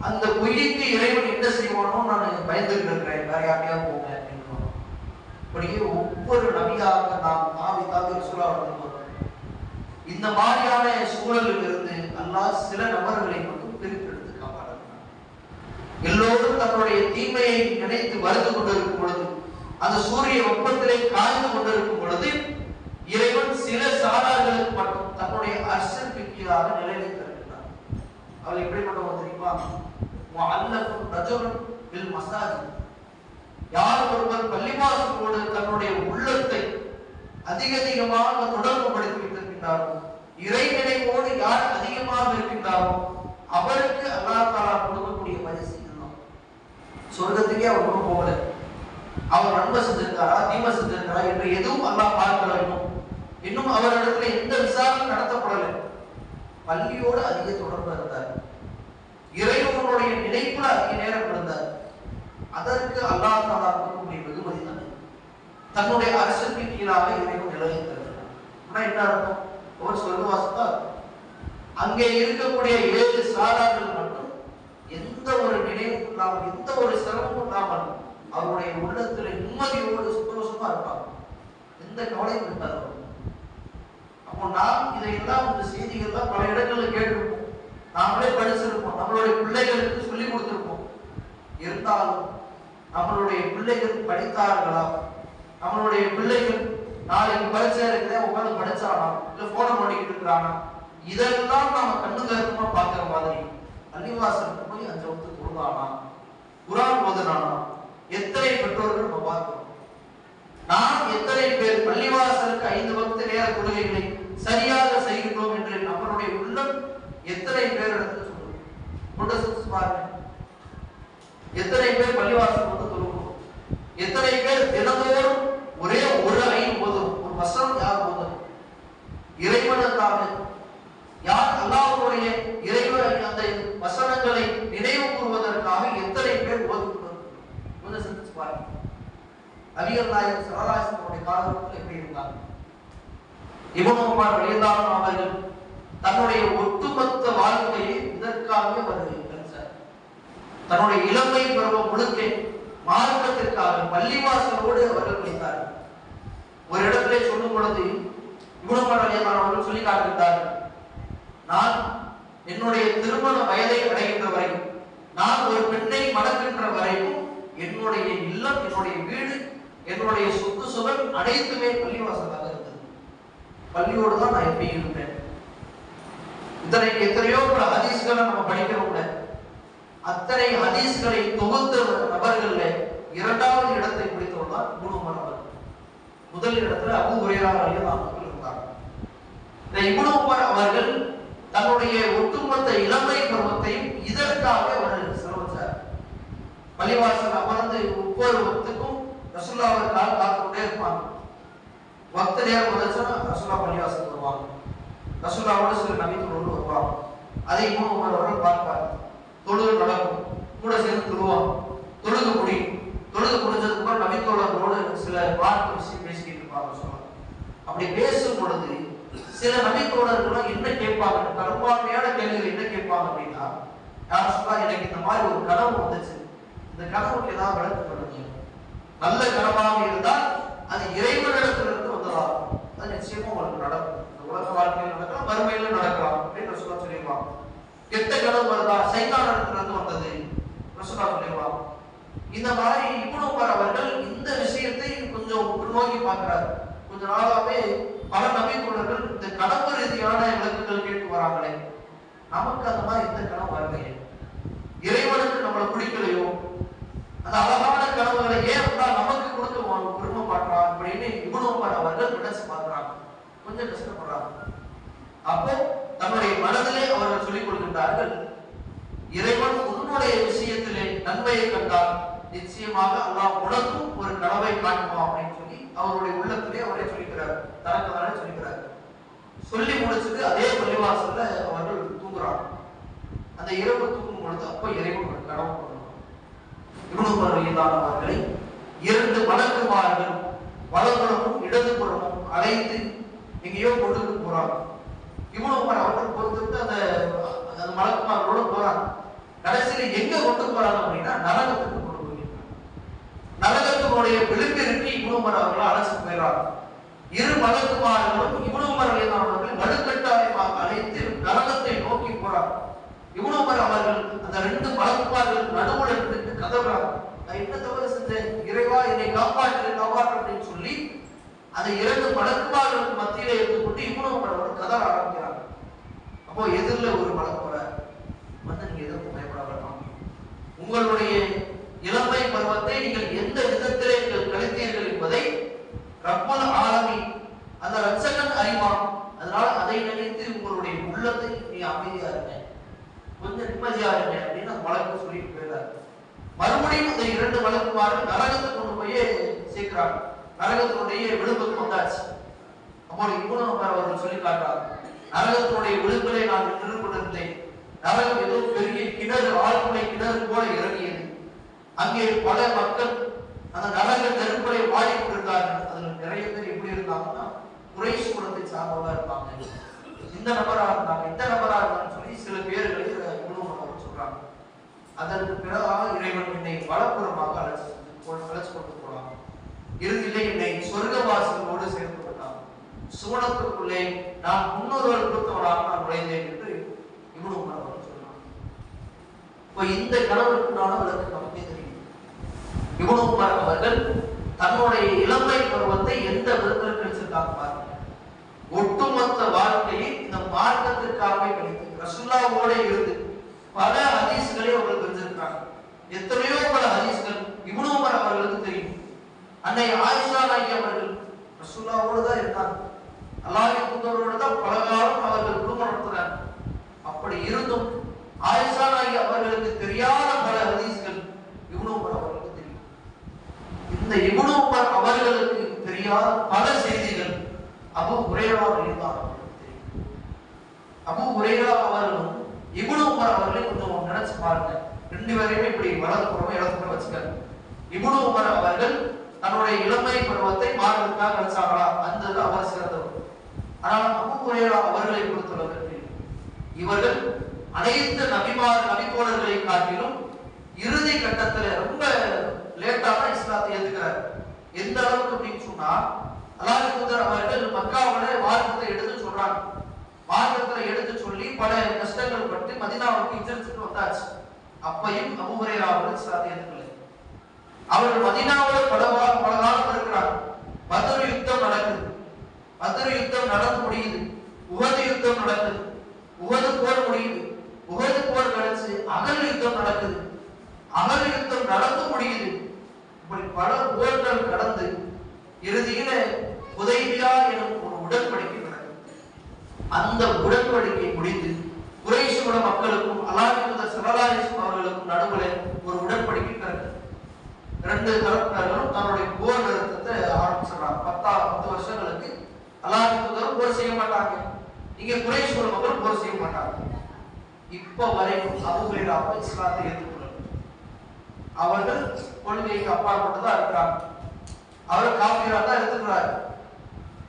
அந்த பொய்க்கு இறைவன் என்ன செய்வானோ நான் பயந்துட்டு இருக்கிறேன், வேற யாரையா போங்க அப்படின்னு. இப்படியே ஒவ்வொரு நபியாக நாம் தாவி ரசூலுல்லாஹ் இந்த மாதிரியான சூழலில் இருந்து அல்லாஹ் சில நபர்களை மட்டும் பிரித்தெடுத்து காப்பாற்றுகிறார். எல்லோரும் தன்னுடைய தீமையை நினைத்து வருது கொண்டிருக்கும் பொழுது, அந்த சூரிய வெப்பத்திலே காய்ந்து கொண்டிருக்கும் பொழுது, இறைவன் சில சாரார்களுக்கு மட்டும் தன்னுடைய அர்ஷல் பிக்கியாக நிலையை தருகிறார். அவள் எப்படிப்பட்டவங்க தெரியுமா? யார் ஒருவர் பள்ளிவாசலோடு தன்னுடைய உள்ளத்தை அதிகமாக தொடர்பு படுத்தி வைத்திருக்கின்றாரோ, இறை நினைவோடு யார் அதிகமாக இருக்கின்றாரோ அவருக்கு அல்லாஹ் தஆலா கொடுக்கக்கூடிய பரிசு இதுதான். சொர்க்கத்துக்கே அவர் ஒன்றும் போகல, அவர் நன்மை செஞ்சிருக்காரா தீமை செஞ்சிருக்காரா என்று எதுவும் அல்லாஹ் பார்க்கல. இன்னும் அவரிடத்துல எந்த விசாரணை நடத்தப்படலை. பள்ளியோடு அதிக தொடர்பு இருந்தார், இறைவனுடைய நினைப்புல அதிக நேரம் இருந்தார். அதற்கு அல்லாஹ் தஆலா கொடுக்கக்கூடிய வெகுமதி தான் தன்னுடைய அரசுக்கு கீழாக இறைவன் நிலையை தருகிறார். ஆனா என்ன அர்த்தம்? அவர் சொர்க்கவாசத்தா. அங்கே இருக்கக்கூடிய 7 சாரார்கள் மட்டும் எந்த ஒரு நினைவும் இல்லாமல், எந்த ஒரு சிரமமும் இல்லாமல் அவருடைய உள்ளத்துல நிம்மதியோடு சந்தோஷமா இருப்பாங்க, எந்த கவலையும் இருக்காது. அப்போ நாம் இதையெல்லாம் இந்த செய்திகள்லாம் பல இடங்களில் கேட்டிருப்போம், நாமளே படிச்சிருப்போம், நம்மளுடைய பிள்ளைகளுக்கு சொல்லிக் கொடுத்திருப்போம். இருந்தாலும் நம்மளுடைய பிள்ளைகள் படித்தார்களா, நம்மளுடைய பிள்ளைகள் நாளைக்கு பரீட்சை இருக்கிற உட்காந்து படிச்சானா, இல்ல போன நோண்டிக்கிட்டு இருக்கிறானா, இதெல்லாம் நாம கண்ணு கருத்துமா பாக்குற மாதிரி பள்ளிவாசலுக்கு போய் 5 வக்து தொழுதானா, குர்ஆன் ஓதுனானா, எத்தனை பெற்றோர்கள் நம்ம பார்க்கிறோம். நாம் எத்தனை பேர் பள்ளிவாசலுக்கு 5 வக்து நேர தொழுகைகளை சரியாக செய்கின்றோம் என்று நம்மளுடைய உள்ளம் எத்தனை பேர் எடுத்து சொல்லுவோம். பாருங்க, எத்தனை பேர் பள்ளிவாசல் வந்து தொழுகிறோம், எத்தனை பேர் தினந்தோறும் ஒரே ஒரு ஐன் போதும் ஒரு வசனம் யார் போதும் இறைவனுக்காக, யார் அல்லாஹ்வுடைய இறைவன் அந்த வசனங்களை நினைவு கூறுவதற்காக எத்தனை பேர் ஓதுகிறோம். கொஞ்சம் சிந்திச்சு பாருங்க. நபிகள் நாயகம் ஸல்லல்லாஹு அலைஹி வஸல்லம் காலத்தில் எப்படி இருந்தாங்க? இப்னு உமர் ரலியல்லாஹு அன்ஹு அவர்கள் தன்னுடைய ஒட்டுமொத்த வாழ்க்கையை இதற்காகவே வருகிறார். தன்னுடைய இளமை பருவம் முழுக்க மார்க்கத்திற்காக பள்ளிவாசலோடு அவர்கள் வைத்தார்கள். ஒரு இடத்திலே சொல்லும் பொழுது இப்னு உமர் ரலியல்லாஹு அன்ஹு அவர்கள் சொல்லி காட்டுகிறார்கள், நான் என்னுடைய திருமண வயதை அடைகின்ற வரை, நான் ஒரு பெண்ணை மணக்கின்ற வரைக்கும் என்னுடைய இல்லம், என்னுடைய வீடு, என்னுடைய சொத்து சுகம் அனைத்துமே பள்ளிவாசலாக இருந்தது. பள்ளியோடு தான் நான் எப்பயும் இருப்பேன். எத்தனையோ பல ஹதீஸ்களை நம்ம படிக்கிறோம்ல, அத்தனை ஹதீஸ்களை தொகுத்த நபர்கள்ல இரண்டாவது இடத்தை பிடித்தவர் தான் இப்னு உமர் அவர்கள். முதல் இடத்துல அபூ ஹுரைரா ரலியல்லாஹு அன்ஹு இருந்தார். இந்த இப்னு உமர் அவர்கள் தன்னுடைய ஒட்டுமொத்த இளமை பருவத்தையும் இதற்காக அவர்கள் செலவழித்தார். பள்ளிவாசல் அமர்ந்து ஒவ்வொரு வக்துக்கும் ரசூலுல்லாஹ் காத்துக்கொண்டே இருப்பாங்க. வக்து நேரம் வந்துச்சுன்னா ரசூலுல்லாஹ் பள்ளிவாசல் வருவாங்க. ரசூலுல்லாஹோட சில நபித்தோடு வருவாங்க. அதை இப்னு உமர் அவர்கள் பார்ப்பார். தொழுகை நடக்கும், கூட சேர்ந்து தொழுவாங்க. தொழுகை முடியும். தொழுகை முடிஞ்சதுக்கு அப்புறம் நபித்தோழர்களோடு சில வார்த்தை விஷயம் பேசிக்கிட்டு இருப்பாங்க. சொல்லுவாங்க. அப்படி பேசும் பொழுது சில நபித்தோழர்கள் என்ன கேட்பாங்க, பெரும்பான்மையான கேள்விகள் என்ன கேட்பாங்க அப்படின்னா, யார் சொல்லா எனக்கு இந்த மாதிரி ஒரு கனவு வந்துச்சு, இந்த கனவுக்கு ஏதாவது விளக்கம் சொல்லுங்க. நல்ல கனவாக இருந்தால் அது இறைவனிடத்திலிருந்து வந்ததாகும். அது நிச்சயமா உங்களுக்கு நடக்கும். உலக வாழ்க்கையில் நடக்கலாம், மறுமையில நடக்கலாம் அப்படின்னு ரசூலுல்லாஹ் சொல்லிடுவாங்க. கெட்ட கனவு வருதா, சைத்தான் இடத்திலிருந்து வந்தது ரசூலுல்லாஹ் சொல்லிடுவாங்க. இந்த மாதிரி இப்னு உமர் அவர்கள் இந்த விஷயத்தை கொஞ்சம் நோக்கி பார்க்கிறார். கொஞ்ச நாளாவே பல நபித்தோழர்கள் இந்த கனவு ரீதியான விளக்குகள் கேட்டு வராங்களே, நமக்கு அந்த மாதிரி இந்த கனவு வரலையே, இறைவனுக்கு நம்மளை பிடிக்கலையோ, அந்த அழகான கனவுகளை ஏன் நமக்கு கொடுத்து விரும்ப மாட்டான் அப்படின்னு இப்னு உமர் அவர்கள் நினைச்சு பார்க்கிறாங்க. கொஞ்சம் கஷ்டப்படுறாங்க. அப்போ தன்னுடைய மனதிலே அவர்கள் சொல்லிக் கொள்கின்றார்கள், இறைவன் உன்னுடைய விஷயத்திலே நன்மையை கண்டால் நிச்சயமாக அல்லாஹ் உனக்கும் ஒரு கனவை காட்டுவான் அப்படின்னு சொல்லி அவருடைய உள்ளத்திலே அவரே சொல்லிக்கிறார். தனக்குதானே சொல்லிக்கிறார். சொல்லி முடிச்சுட்டு அதே பள்ளிவாசல்ல அவர்கள் தூங்குறாங்க. அந்த இரவு தூங்கும் பொழுது அப்போ இறைவன் ஒரு கனவு பண்ணுவான். இப்னு உமர் ரலியல்லாஹு அன்ஹு அவர்களை 2 மலக்குமார்கள் வலதுபுறமும் இடதுபுறமும் அழைத்து எங்கேயோ கொண்டு போறாங்க. இப்னு உமர் அவர்கள் பொறுத்து அந்த மலக்குமார்களோட போறாங்க. கடைசியில எங்க கொண்டு போறாங்க அப்படின்னா நரகத்துக்கு கொண்டு போகிறாங்க. நரகத்தினுடைய விளிம்பிற்கு இப்னு உமர் அவர்களை அழைச்சு போயிறாங்க. 2 மலக்குமார்களும் இப்னு உமர் ரலியல்லாஹு அன்ஹு அவர்களை வலுக்கட்டாயமாக அழைத்து நரகத்தை நோக்கி போறாங்க. இப்னு உமர் அவர்கள் அந்த 2 மலக்குமார்கள் நடுவுல இருந்து கதறாங்க, நான் என்ன தவறு செஞ்சேன், இறைவா என்னை காப்பாற்று அப்படின்னு சொல்லி அந்த 2 மலக்குமார்களுக்கு மத்தியிலே இருந்து கொண்டு இப்னு உமர் அவர்கள் கதற ஆரம்பிக்கிறாங்க. அப்போ எதிரில் ஒரு மலக்குமார் வந்து, நீங்க எதற்கு பயப்பட வேண்டாம், உங்களுடைய இளமை பருவத்தை நீங்கள் எந்த விதத்திலே நீங்கள் கழித்தீர்கள் என்பதை ரப்புல் ஆலமீன் அந்த ரட்சகன் அறிவான். அதனால அதை நினைத்து உங்களுடைய உள்ளத்தை நீ அமைதியா இருங்க, கொஞ்சம் நிம்மதியா இருங்க அப்படின்னு அந்த மலக்கு சொல்லிட்டு போயிடுறாரு. மறுபடியும் அந்த 2 மலக்குமார்கள் நரகத்தை கொண்டு போய் சேர்க்கிறாங்க. நரகத்தினுடைய விளிம்புக்கு வந்தாச்சு. அப்போ இப்னு உமர் அவர்கள் சொல்லி காட்டுறாங்க, நரகத்தினுடைய விளிம்பிலே நான் நின்று கொண்டிருந்தேன். நரகம் ஏதோ பெரிய கிணறு, ஆழ்துளை கிணறு போல இறங்கியது. அங்கே பல மக்கள் அந்த நரக நெருப்பலை வாடி கொண்டிருந்தார்கள். அதுல நிறைய பேர் எப்படி இருந்தாங்கன்னா குறைஷ் குலத்தை சார்ந்தவர்களா இருப்பாங்க, இந்த நபரா இருந்தாங்க, இந்த நபரா இருந்தாங்கன்னு சொல்லி சில பேர்களை இப்னு உமர் அவர்கள் சொல்றாங்க. அதற்கு பிறகு இறைவன் என்னை வலப்புறமாக அழைச்சு கொண்டு போனாங்க. இறுதியிலே என்னை சொர்க்கவாசிகளோடு சேர்த்து கொண்டான். சுவனத்துக்குள்ளே நான் 300 கொடுத்தவனாக நான் நுழைந்தேன் என்று இப்னு உமர் அவர்கள் சொன்னாங்க. இப்போ இந்த கனவுக்குண்டான விளக்கு நமக்கே தெரியும். இப்னு உமர் அவர்கள் தன்னுடைய இளமை பருவத்தை எந்த விதத்தில் கழிச்சிருக்காங்க பாருங்க. ஒட்டுமொத்த வாழ்க்கையை இந்த மார்க்கத்திற்காகவே கழித்து ரசூலுல்லாஹோட இருந்து பல ஹதீஸ்களை அவர்கள் தெரிஞ்சிருக்காங்க. எத்தனையோ பல ஹதீஸ்கள் இப்னு உமர் அவர்களுக்கு தெரியும். அன்னை ஆயிஷா நாயகி அவர்கள் ரசூலுல்லாஹோட தான் இருந்தாங்க. அல்லாஹ்வின் தூதரோடு தான் பல காலம் அவர்கள் குடும்பம் நடத்தினார். அப்படி இருந்தும் ஆயிஷா நாயகி அவர்களுக்கு தெரியாத பல ஹதீஸ்கள் இப்னு உமர் அவர்களுக்கு தெரியும். இந்த இப்னு உமர் அவர்களுக்கு தெரியாத பல செய்திகள் அபூ ஹுரைரா ரலியல்லாஹு அன்ஹு தெரியும். அபூ ஹுரைரா அவர்களும் இப்னு உமர் அவர்களை கொஞ்சம் நினைச்சு பாருங்க. 2 பேரையுமே இப்படி வலதுபுறமா இடதுபுறம் வச்சுக்காரு. இப்னு உமர் அவர்கள் தன்னுடைய இளமை பருவத்தை மார்க்கத்துக்காக கழிச்சாங்களா, அந்த அவர் சிறந்தவர். ஆனால் அபூ ஹுரைரா அவர்களை பொறுத்தளவிற்கு இவர்கள் அனைத்து நபித்தோழர்களை காட்டிலும் இறுதி கட்டத்தில் ரொம்ப லேட்டா தான் இஸ்லாத்தை ஏத்துக்கிறார். எந்த அளவுக்கு அப்படின்னு சொன்னா அல்லாஹ்வின் தூதர் அவர்கள் மக்காவுல மார்க்கத்தை எடுத்து சொல்றாங்க. மார்க்கத்தை எடுத்து சொல்லி பல கஷ்டங்கள் பட்டு மதீனாவுக்கு ஹிஜ்ரத்துக்கு வந்தாச்சு. அப்பையும் அபூ ஹுரைரா அவர்கள் இஸ்லாத்தை ஏத்துக்கல. அவர்கள் மதீனாவுல பல காலம் இருக்கிறாங்க. பத்ர் யுத்தம் நடக்குது. பத்ர் யுத்தம் நடந்து முடியுது. உஹது யுத்தம் நடக்குது. உஹது போர் முடியுது. உஹது போர் கழிச்சு அகல் யுத்தம் நடக்குது. அகல் யுத்தம் நடந்து முடியுது. இப்படி பல போர்கள் கடந்து இறுதியில ஹுதைபியா எனும் ஒரு உடன்படிக்கை நடக்குது. அந்த உடன்படிக்கை முடிந்து குறைஷ் குல மக்களுக்கும் அல்லாஹ்வின் தூதர் ஸல்லல்லாஹு அலைஹி வஸல்லம் அவர்களுக்கும் நடுவுல ஒரு உடன்படிக்கை நடக்குது. ரெண்டு தரப்பினரும் தன்னுடைய போர் நிறுத்தத்தை ஆரம்பிச்சிடறாங்க. 10 வருஷங்களுக்கு அல்லாஹ்வின் தூதர் போர் செய்ய மாட்டாங்க. இங்க குறைஷ் குல மக்கள் போர் செய்ய மாட்டாங்க. இப்ப வரைக்கும் அபூ ஹுரைரா இஸ்லாத்தை ஏற்றுக்கொள்ள அவர்கள் கொள்கைக்கு அப்பாற்பட்டுதான் இருக்கிறாங்க. அவர் காஃபிரா தான் எடுத்துக்கிறார்.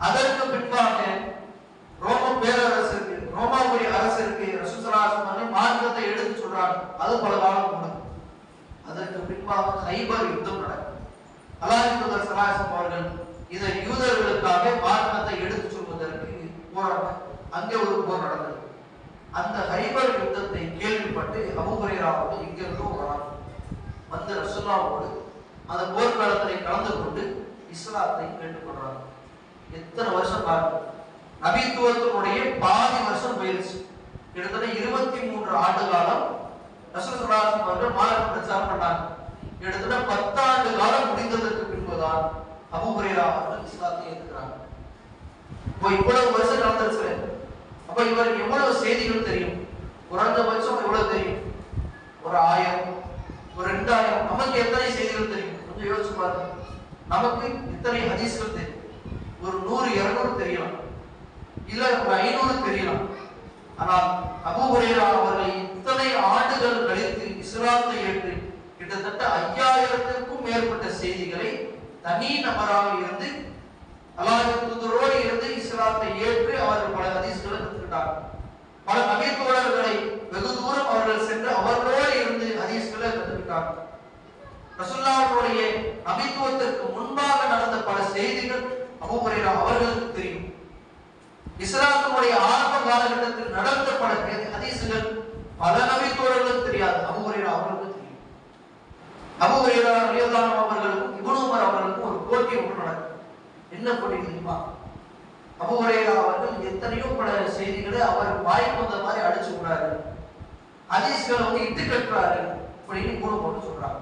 அதற்கு பின்பாக ரோமாபுரி அரசருக்கு ரசூல் ஸல்லல்லாஹு அலைஹி வஸல்லம் மார்க்கத்தை எடுத்து சொல்றாங்க. அது பல காலம் நடக்கும். அதற்கு பின்பாக ஹைபர் யுத்தம் நடக்கும். அல்லாஹ்வின் தூதர் ஸல்லல்லாஹு அலைஹி வஸல்லம் அவர்கள் இதை யூதர்களுக்காக மார்க்கத்தை எடுத்து சொல்வதற்கு போறாங்க. அங்கே ஒரு போர் நடந்தது. அந்த ஹைபர் யுத்தத்தை கேள்விப்பட்டு அபூ ஹுரைரா அவர்கள் இங்கிருந்து வராங்க. வந்து ரசூலுல்லாஹோடு அந்த போர்க்களத்திலே கலந்து கொண்டு இஸ்லாத்தை ஏற்றுக்கொள்றாங்க. எத்தனை வருஷம் பாருங்க, நபித்துவத்தினுடைய பாதி வருஷம் போயிருச்சு. கிட்டத்தட்ட 23 ஆண்டு காலம் ரசூல் ஸல்லல்லாஹு அலைஹி வஸல்லம் அவர்கள் மார்க்க பிரச்சாரம் பண்ணாங்க. கிட்டத்தட்ட 10 ஆண்டு காலம் முடிந்ததற்கு பின்புதான் அபூ ஹுரைரா அவர்கள் இஸ்லாத்தை ஏற்றுக்கிறாங்க. இப்போ இவ்வளவு வருஷம் நடந்துருச்சு. அப்ப இவருக்கு எவ்வளவு செய்திகள் தெரியும்? குறைந்தபட்சம் எவ்வளவு தெரியும்? ஒரு 1000, ஒரு 2000. நமக்கு எத்தனை செய்திகள் தெரியும்? கொஞ்சம் யோசிச்சு பாருங்க. நமக்கு இத்தனை ஹதீஸ்கள் தெரியும். ஒரு 100, 200 தெரியலாம், இல்ல ஒரு 500 தெரியலாம். ஆனால் அபூ ஹுரைரா அவர்கள் இத்தனை ஆண்டுகள் கழித்து இஸ்லாத்தை ஏற்று கிட்டத்தட்ட 5000க்கும் மேற்பட்ட செய்திகளை தனி நபராக இருந்து அல்லாஹ்வின் தூதரோடு இருந்து இஸ்லாத்தை ஏற்று அவர்கள் பல ஹதீஸ்களை கற்றுக்கிட்டார். பல நபி தோழர்களை வெகு தூரம் அவர்கள் சென்று அவர்களோடு இருந்து ஹதீஸ்களை கற்றுக்கிட்டார். ரசூலுல்லாஹ்வுடைய நபித்துவத்திற்கு முன்பாக நடந்த பல செய்திகள் அபூ ஹுரைரா அவர்களுக்கு தெரியும். இஸ்லாத்தினுடைய ஆரம்ப காலகட்டத்தில் நடந்த பல ஹதீஸ்கள் பல நபி தோழர்களுக்கு தெரியாது, அபூ ஹுரைரா அவர்களுக்கு தெரியும். அபூ ஹுரைரா ரலியல்லாஹு அன்ஹு அவர்களுக்கும் இப்னு உமர் அவர்களுக்கும் ஒரு போட்டி ஒன்று நடக்கும். என்ன போட்டி தெரியுமா? அபூ ஹுரைரா அவர்கள் எத்தனையோ பல செய்திகளை அவர் வாய்ப்பு வந்த மாதிரி அடிச்சு விடுறாரு, ஹதீஸ்களை வந்து இட்டு கட்டுறாரு அப்படின்னு கூட போட்டு சொல்றாங்க.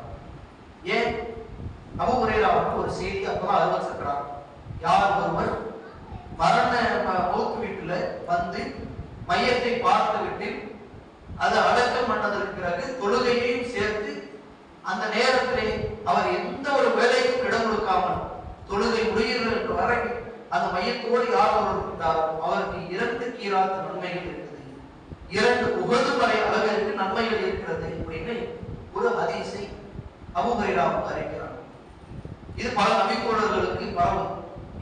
ஏன்? அபூ ஹுரைரா அவர்கள் ஒரு செய்தி அப்பதான் அறிவிச்சிருக்கிறாங்க. யார் ஒருவர் மரண மௌத் வீட்டுல வந்து மையத்தை பார்த்து விட்டு அது அடக்கம் பண்ணதற்கு பிறகு தொழுகையையும் சேர்த்து அந்த நேரத்திலே அவர் எந்த ஒரு வேலைக்கும் இடம் கொடுக்காமல் தொழுகை முடிகிறது வரை அந்த மையத்தோடு யார் ஒருவர் இருந்தாரோ அவருக்கு 2 கீராத் நன்மைகள் இருக்குது, 2 உஹது மலை அளவிற்கு நன்மைகள் இருக்கிறது அப்படின்னு ஒரு ஹதீஸை அபூ ஹுரைரா அறிவிக்கிறார். இது பல நபித்தோழர்களுக்கு பரவும்.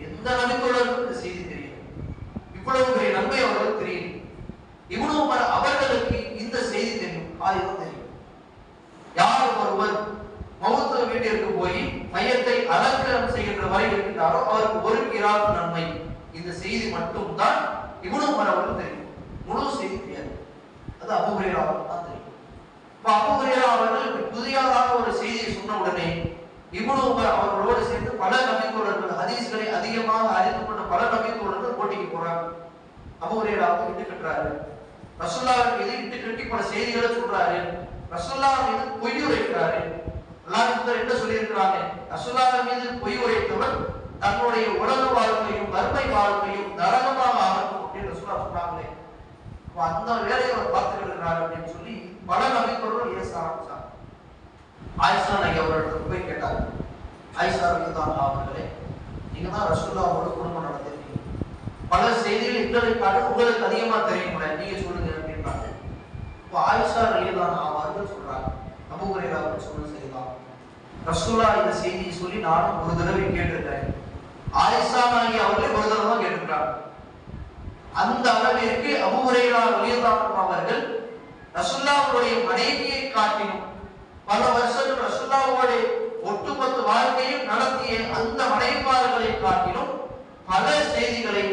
எந்த நபித்தோழர்களுக்கு இந்த செய்தி தெரியும்? இவ்வளவு பெரிய நன்மை அவர்களுக்கு தெரியும். இப்னு உமர் அவர்களுக்கு இந்த செய்தி தெரியும், ஆயுதம் தெரியும். யார் ஒருவர் மௌத் வீட்டிற்கு போய் மையத்தை அலங்காரம் செய்கின்ற வரை இருக்கின்றாரோ அவருக்கு 1 கிராத் நன்மை. இந்த செய்தி மட்டும் தான் இப்னு உமர் அவர்களுக்கு தெரியும். முழு செய்தி தெரியாது. அது அபூ ஹுரைரா அவர்களுக்கு தான் தெரியும். இப்ப அபூ ஹுரைரா அவர்கள் புதியதாக ஒரு செய்தியை சொன்ன உடனே இப்னு உமர் அவர்களோடு சேர்ந்து பல நபித்தோழர்கள் ஹதீஸ்களை அதிகமாக அறிந்து கொண்ட பல நபித்தோழர்கள் போட்டிக்கு போறாங்க. அபூ ஹுரைராவை இட்டு கட்டுறாரு. ரசூலுல்லாஹ் மீது இட்டு கட்டி பல செய்திகளை சொல்றாரு. ரசூலுல்லாஹ் மீது பொய் உரைக்கிறாரு. அல்லாஹ் என்ன சொல்லியிருக்கிறாங்க? ரசூலுல்லாஹ் மீது பொய் உரைத்தவர் தன்னுடைய உலக வாழ்க்கையும் மறுமை வாழ்க்கையும் நரகமாக ஆகட்டும் அப்படின்னு ரசூலுல்லாஹ் சொன்னாங்களே. அந்த வேலையை அவர் பார்த்துக்கிட்டு இருக்கிறார் அப்படின்னு சொல்லி பல நபித்தோழர்கள் ஏச ஆரம்பிச்சாங்க. ஆயிஷா நபி அவர்களிடம் போய் கேட்டாங்க, ஆயிஷா ரலியல்லாஹு அன்ஹா அவர்களே, நீங்க தான் ரசூலுல்லாஹோட குடும்பம் நடத்திருக்கீங்க, பல செய்திகள் எங்களை காட்ட உங்களுக்கு அதிகமா தெரியும்ல, நீங்க சொல்லுங்க அப்படின்றாங்க. இப்போ ஆயிஷா ரலியல்லாஹு அன்ஹா அவர்கள் சொல்றாங்க, அபூ ஹுரைரா அவர்கள் சொன்னது சரிதான், ரசூலுல்லாஹ் இந்த செய்தியை சொல்லி நானும் ஒரு தடவை கேட்டிருக்கேன், ஆயிஷா நபி அவர்களே ஒரு தடவை தான் கேட்டிருக்காங்க. அந்த அளவிற்கு அபூ ஹுரைரா ரலியல்லாஹு அன்ஹு அவர்கள் ரசூலுல்லாஹ்வுடைய மனைவியை காட்டிலும் பல வருஷங்கள் ரசூலுல்லாஹ்வோடு ஒட்டுமொத்த வாழ்க்கையும் நடத்திய அந்த மலைப்பாறுகளை காட்டிலும் பல செய்திகளை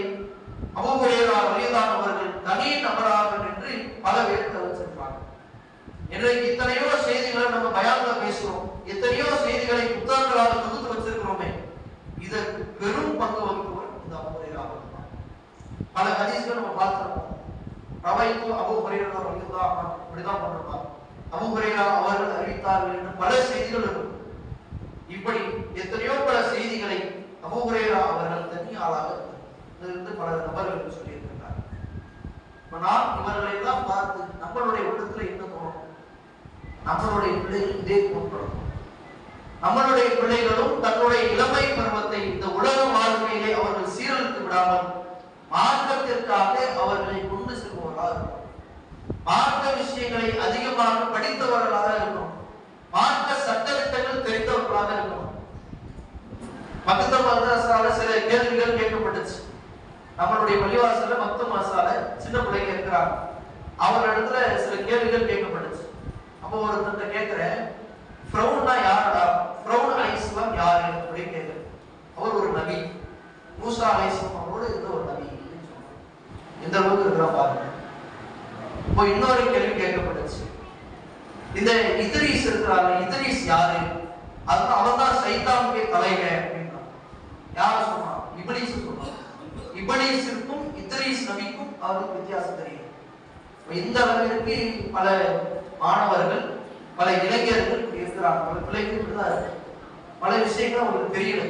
அபூ ஹுரைரா ரலியல்லாஹு அவர்கள் தனி நபராக நின்று பல பேர் தவிர்த்திருப்பாங்க. இன்றைக்கு எத்தனையோ செய்திகளை நம்ம பயான்ல பேசுறோம், எத்தனையோ செய்திகளை புத்தகங்களாக தொகுத்து வச்சிருக்கிறோமே, இதற்கு பெரும் பங்கு வகிப்பவர் இந்த அபூ ஹுரைரா அவர்கள். பல ஹதீஸ்கள் நம்ம பார்த்திருக்கோம். ரவைத்து அபூ ஹுரைரா ரலியல்லாஹு அன்ஹு இப்படிதான் பண்றாங்க, அபூ ஹுரைரா அவர்கள் அறிவித்தார்கள் என்று பல செய்திகள் இருக்கும். இப்படி எத்தனையோ பல செய்திகளை அபூ ஹுரைரா அவர்கள் தனி ஆளாக இருந்து பல நபர்கள் சொல்லியிருக்கிறார். நாம் இவர்களை எல்லாம் பார்த்து நம்மளுடைய உள்ளத்துல என்ன தோணும்? நம்மளுடைய பிள்ளைகள் இதே போன்றோம். நம்மளுடைய பிள்ளைகளும் தன்னுடைய இளமை பருவத்தை இந்த உலக வாழ்க்கையிலே அவர்கள் சீரழித்து விடாமல் மார்க்கத்திற்காக அவர்களை கொண்டு செல்பவர்களாக இருக்கும். மார்க்க விஷயங்களை அதிகமாக படித்தவர்களாக இருக்கணும். மார்க்க சட்டத்திட்டங்கள் தெரிந்தவர்களாக இருக்கணும். மக்தப மதரசால சில கேள்விகள் கேட்கப்பட்டுச்சு. நம்மளுடைய பள்ளிவாசல்ல மக்தப மதரசால சின்ன பிள்ளைங்க இருக்கிறாங்க, அவர்களிடத்துல சில கேள்விகள் கேட்கப்பட்டுச்சு. அப்போ ஒருத்தர்கிட்ட கேட்கிறேன், ஃபிரௌன்னா யாரடா, ஃபிரௌன் அலைஹிஸ்ஸலாம் யாரு அப்படின்னு கேட்கிறேன். அவர் ஒரு நபி, மூசா அலைஹிஸ்ஸலாம் அவரோட இருந்த ஒரு நபி. இந்த அளவுக்கு இருக்கிறா பாருங்க. இப்போ இன்னொரு கேள்வி கேட்கப்பட்டுச்சு, இந்த இத்ரீஸ் இருக்கிறாங்க, இத்ரீஸ் யாரு? அவன் தான் சைத்தானுடைய தலைவர் அப்படின்னா யார சொன்னா? இப்லீஸ் சொன்னான். இப்லீஸுக்கும் இத்ரீஸ் நபிக்கும் அவருக்கு வித்தியாசம் தெரியும். இந்த அளவிற்கு பல மாணவர்கள், பல இளைஞர்கள் இருக்கிறாங்க, பல பிள்ளைகள் இப்படிதான் இருக்கு. பல விஷயங்கள் அவங்களுக்கு தெரியல.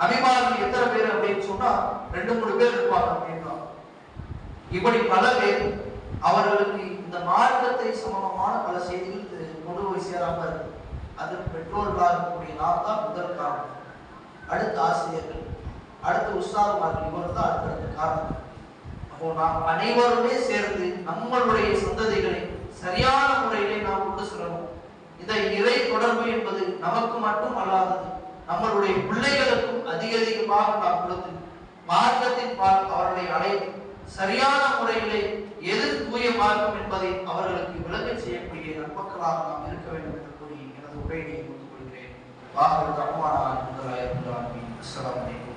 நபிமார்கள் எத்தனை பேர் அப்படின்னு சொன்னா 2-3 பேர் இருப்பாங்க அப்படின்னா, இப்படி பல பேர் அவர்களுக்கு இந்த மார்க்கத்தை சம்பந்தமான பல செய்திகள் கொண்டு போய் சேராம இருக்கு. அது பெற்றோர்களாக இருக்கக்கூடிய நாம் தான் முதல் காரணம். அடுத்த ஆசிரியர்கள், அடுத்த உஸ்தாதுமார்கள், இவர் தான் அடுத்த காரணம். அப்போ நாம் அனைவருமே சேர்ந்து நம்மளுடைய சந்ததிகளை சரியான முறையிலே நாம் கொண்டு செல்லணும். இந்த இறை தொடர்பு என்பது நமக்கு மட்டும் அல்லாதது, நம்மளுடைய பிள்ளைகளுக்கும் அதிகமாக நாம் கொடுத்து மார்க்கத்தின் பால் அவர்களை அழைத்து சரியான முறையிலே எது தூய மார்க்கம் என்பதை அவர்களுக்கு விளங்க செய்யக்கூடிய நற்பக்களாக நாம் இருக்க வேண்டும் என்று கூறி எனது உரையை முடித்துக் கொள்கிறேன். வாஹிரு தஅவானா அல்ஹம்துலில்லாஹி ரப்பில் ஆலமீன். அஸ்ஸலாமு அலைக்கும்.